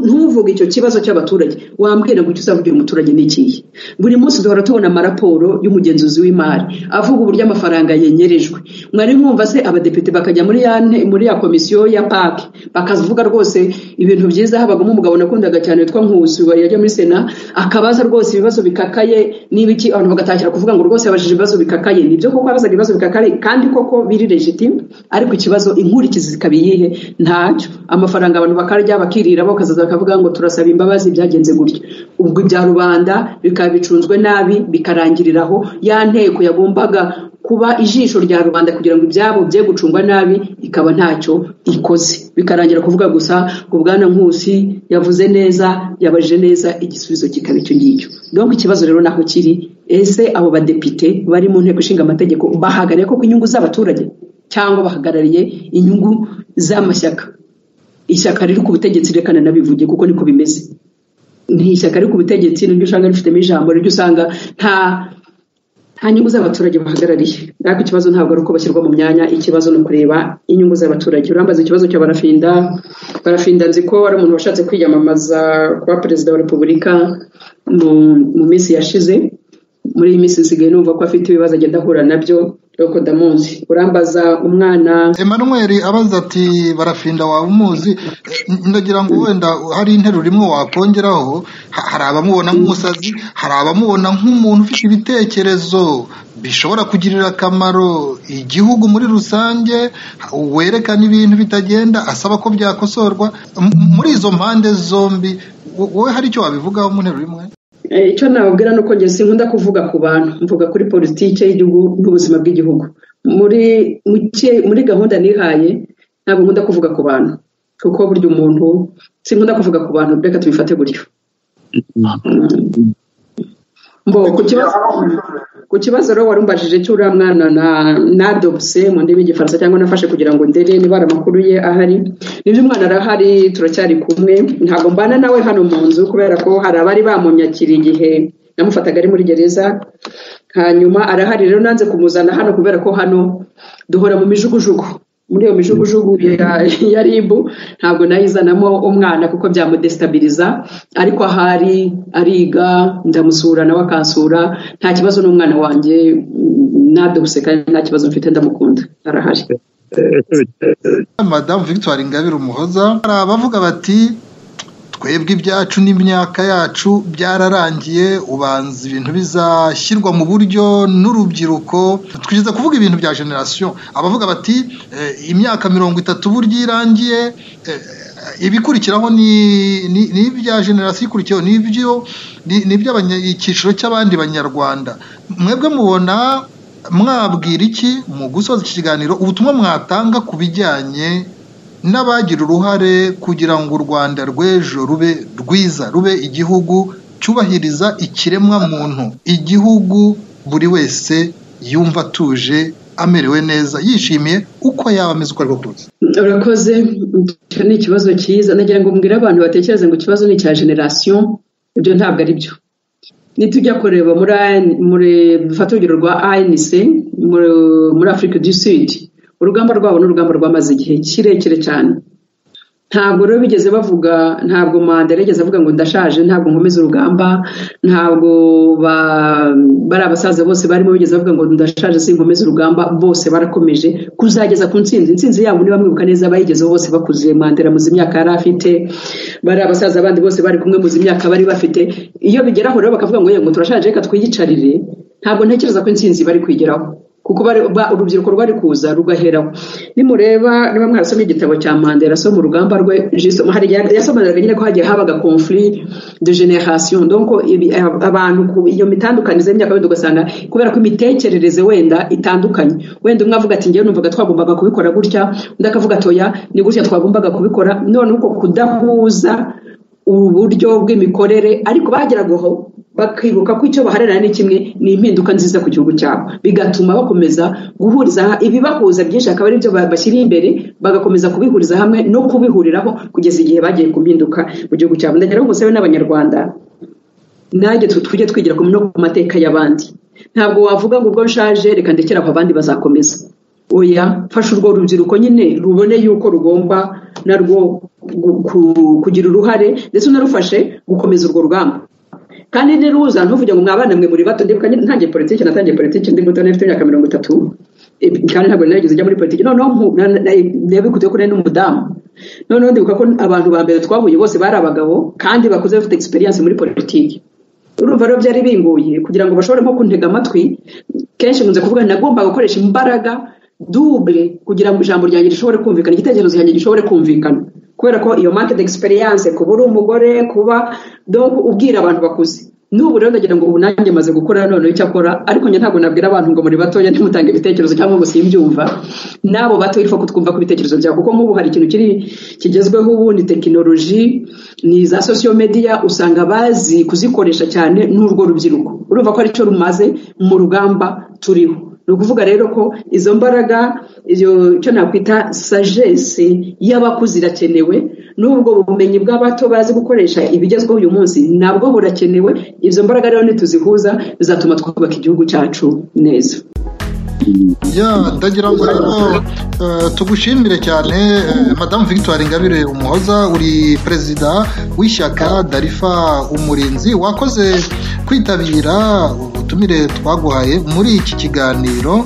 [SPEAKER 2] ntuvuge icyo kibazo cy'abaturage wambwira ngo icyo uzavugira umuturage n'ikihe buri munsi duhora tubona amaraporo y'umugenzuzi w'imari avuga uburyo amafaranga yenyerejwe mwari mwumva se abadepite bakajya muri ya komisiyo ya PAC bakavuga rwose ibintu byiza habagamo umugabo nakundaga cyane witwa Nkusi yajya muri Sena akabaza rwose ibibazo bikakaye n'ibiki abantu bagatakira kuvuga ngo rwose yabajije ibibazo bikakaye nibyo koko abaza ibibazo bikakaye kandi koko biri legitime ariko ikibazo inkurikizi zikabiyihe ntacyo amafaranga abantu bakarya bakirira bakazaza bakavuga ngo turasaba imbabazi byagenze gutya ubwo ibya rubanda bikaba bicunzwe nabi bikarangiriraho ya nteko yagombaga kuba ijisho rya rubanda kugira ngo ibyabo bye gucungwa nabi ikaba ntacyo ikoze bikarangira kuvuga gusa ngo Bwana Nkusi yavuze neza yabajije neza igisubizo kikaba icyo ngicyo donc ikibazo rero naho kiri ese abo badepite bari mu nteko ishinga amategeko bahagarariye ko inyungu z'abaturage cyangwa bahagarariye inyungu z'amashyaka ishyaka riri ku butegetsi rekana nabivuge kuko niko bimeze ni ishyaka riri ku butegetsi n'iryo usanga rifitemo ijambo n'iryo usanga nta nyungu z'abaturage bahagarariye ariko ikibazo ntabwo ari uko bashyirwa mu myanya ikibazo ni ukureba inyungu z'abaturage urambaza ikibazo cya Barafinda nzi ko ari umuntu washatse kwiyamamaza kuba perezida wa repubulika mu minsi yashize muri iyi minsi nsigaye numva ko afite ibibazo agenda ahura nabyo roko ndamuzi. Urambaza umwana
[SPEAKER 1] Emmanuel abaza ati barafinda waba umuzi, ndagira ngo wenda hari interuro imwe wakongeraho. Hari abamubona nk'umusazi, hari abamubona nk'umuntu ufite ibitekerezo bishobora kugirira akamaro igihugu muri rusange, werekana ibintu bitagenda asaba ko byakosorwa. Muri izo mpande zombi wowe hari icyo wabivugaho mu nteruro imwe?
[SPEAKER 2] Icyo nababwira nuko njye sinkunda kuvuga ku bantu, mvuga kuri politike y'igihugu n'ubuzima bw'igihugu. Muri gahunda nihaye ntabwo nkunda kuvuga ku bantu, kuko burya umuntu sinkunda kuvuga ku bantu, reka tubifate gutyo. Ku kibazo rero warumbajije cy'uriya mwana nadopse mu ndimi y'igifaransa cyangwa nafashe kugira ngo ndere niba amakuru ye ahari. Nibyo, umwana arahari, turacyari kumwe, ntabwo mbana nawe hano mu nzu kubera ko hari abari bamunyakiriye igihe namufataga ari muri gereza. Hanyuma arahari rero, nanze kumuzana hano kubera ko hano duhora mu mijugujugu. Muri iyo mijugujugu ya ribu ntabwo nayizanamo umwana kuko byamudestabiliza, ariko ahari ariga, ndamusura nawe akansura, nta kibazo n'umwana wanjye nadopse kandi nta kibazo mfite, ndamukunda, arahari.
[SPEAKER 1] Madame Victoire Ingabire Umuhoza, hari abavuga bati twebwe ibyacu n'imyaka yacu byararangiye, ubanza ibintu bizashyirwa mu buryo n'urubyiruko. Twiza kuvuga ibintu bya generation, abavuga bati imyaka 30 buryo irangiye, ibikurikiraho ni ibya generation ikurikiyeho, nibyo icyiciro cy'abandi banyarwanda. Mwebwe mubona mwabwira iki mu gusoza iki kiganiro, ubutumwa mwatanga ku bijyanye n'abagira uruhare kugira ngo u Rwanda rw'ejo rube rwiza, rube igihugu cyubahiriza ikiremwa muntu, igihugu buri wese yumva atuje, amerewe neza, yishimiye uko yaba ameze uko ariko kose?
[SPEAKER 2] Urakoze, icyo ni ikibazo cyiza. Nagira ngo mbwire abantu batekereze ngo ikibazo ni icya generation, ibyo ntabwo ari byo. Nitujya kureba muri dufata urugero rwa ANC muri Afrique du Sud, urugamba rwabo n'urugamba rwamaze igihe kirekire cyane. Ntabwo rero bigeze bavuga, ntabwo Mandela yigeze avuga ngo ndashaje ntabwo nkomeza urugamba, ntabwo bari abasaza bose barimo bigeze bavuga ngo ndashaje sinkomeza urugamba, bose barakomeje kuzageza ku ntsinzi yabo. Niba mwibuka neza bayigezeho bose bakuze, Mandela muzi imyaka yari afite, bari abasaza abandi bose bari kumwe muzi imyaka bari bafite. Iyo bigeraho rero bakavuga ngo yego turashaje reka twiyicarire, ntabwo ntekereza ko intsinzi bari kwigeraho, kuko urubyiruko rwari kuza rugaheraho. Nimureba, niba mwarasomye igitabo cya Mandela so mu rugamba rwe, yasobanuraga nyine ko hagiye habaga conflit de generation, donc abantu iyo mitandukanize y'imyaka wenda ugasanga kubera ko imitekerereze wenda itandukanye, wenda umwe avuga ati ngewe numvaga twagombaga kubikora gutya, undi akavuga atoya ni gutya twagombaga kubikora. None uko kudahuza uburyo bw'imikorere, ariko bageragaho bakibuka ko icyo baharira ni kimwe, ni impinduka nziza ku gihugu cyabo, bigatuma bakomeza guhuriza ibibahuza byinshi, akaba ari byo bashyira imbere, bagakomeza kubihuriza hamwe no kubihuriraho kugeza igihe bagiye ku mpinduka mu gihugu cyabo. Ndagira ngo musabe n'abanyarwanda nanjye tujye twigira ku mateka y'abandi. Ntabwo wavuga ngo ubwo nshaje reka ndekera aho abandi bazakomeza. Oya, fasha urwo rubyiruko nyine rubone yuko rugomba narwo kugira uruhare, ndetse unarufashe gukomeza urwo rugamba. Kandi niruza ntuvuge ngo mwabana mwe muri bato, ndibuka natangiye politiki ndi muto, nafite imyaka 30, kandi ntabwo narigeze njya muri politiki. Noneho nabikuye ko nari n'umudamu, noneho ndibuka ko abantu ba mbere twahuye bose bari abagabo kandi bakuze bafite experience muri politiki. Urumva rero byari binguye kugira ngo bashobore nko kuntega amatwi. Kenshi nkunze kuvuga nagomba gukoresha imbaraga double kugira ngo ijambo ryanjye rishobore kumvikana, igitekerezo cyanjye gishobore kumvikana, kubera ko iyo manque d'experience, kuba uri umugore, kuba donc ubwira abantu bakuze. N'ubu rero ndagira ngo ubu nanjye maze gukora none icyo akora, ariko njye ntabwo nabwira abantu ngo muri batoya ntimutange ibitekerezo cyangwa ngo simbyumva. Nabo bato irifa kutwumva ku bitekerezo byabo, kuko nk'ubu hari ikintu kigezweho ubu, ni tekinoloji, ni za social media, usanga bazi kuzikoresha cyane n'urwo rubyiruko. Urumva ko ari cyo rumaze mu rugamba turiho. Ni ukuvuga rero ko izo mbaraga, icyo nakwita sagesse y'abakuze irakenewe, n'ubwo bumenyi bw'abato bazi gukoresha ibigezweho uyu munsi nabwo burakenewe. Izo mbaraga rero nituzihuza bizatuma twubaka igihugu cyacu neza.
[SPEAKER 1] ndagira ngo rero tugushimire cyane Madame Victoire Ingabire Umuhoza, uri perezida w'ishyaka Darifa Umurinzi, wakoze kwitabira ubutumire twaguhaye muri iki kiganiro.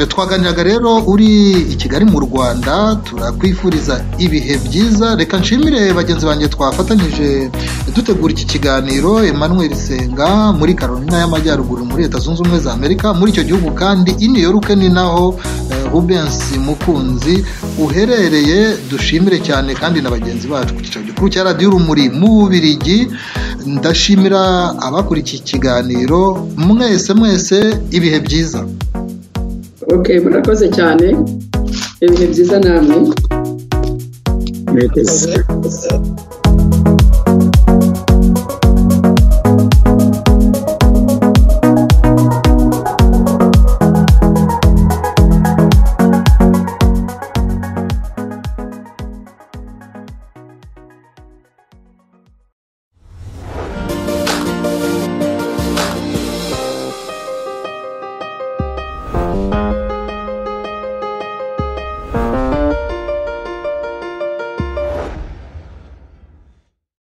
[SPEAKER 1] Twaganiraga rero uri i Kigali mu Rwanda, turakwifuriza ibihe byiza. Reka nshimire bagenzi banjye twafatanyije dutegura iki kiganiro, Emmanuel Senga muri Carolina y'Amajyaruguru muri Leta Zunze Ubumwe za Amerika, muri icyo gihugu kandi i New York ni naho Rubens Mukunzi uherereye. Dushimire cyane kandi na bagenzi bacu ku cyicaro gikuru cya Radio Urumuri mu Bubiligi. Ndashimira abakurikiye ikiganiro mwese, ibihe byiza.
[SPEAKER 2] Murakoze cyane, ibihe byiza namwe.
[SPEAKER 3] Murakoze.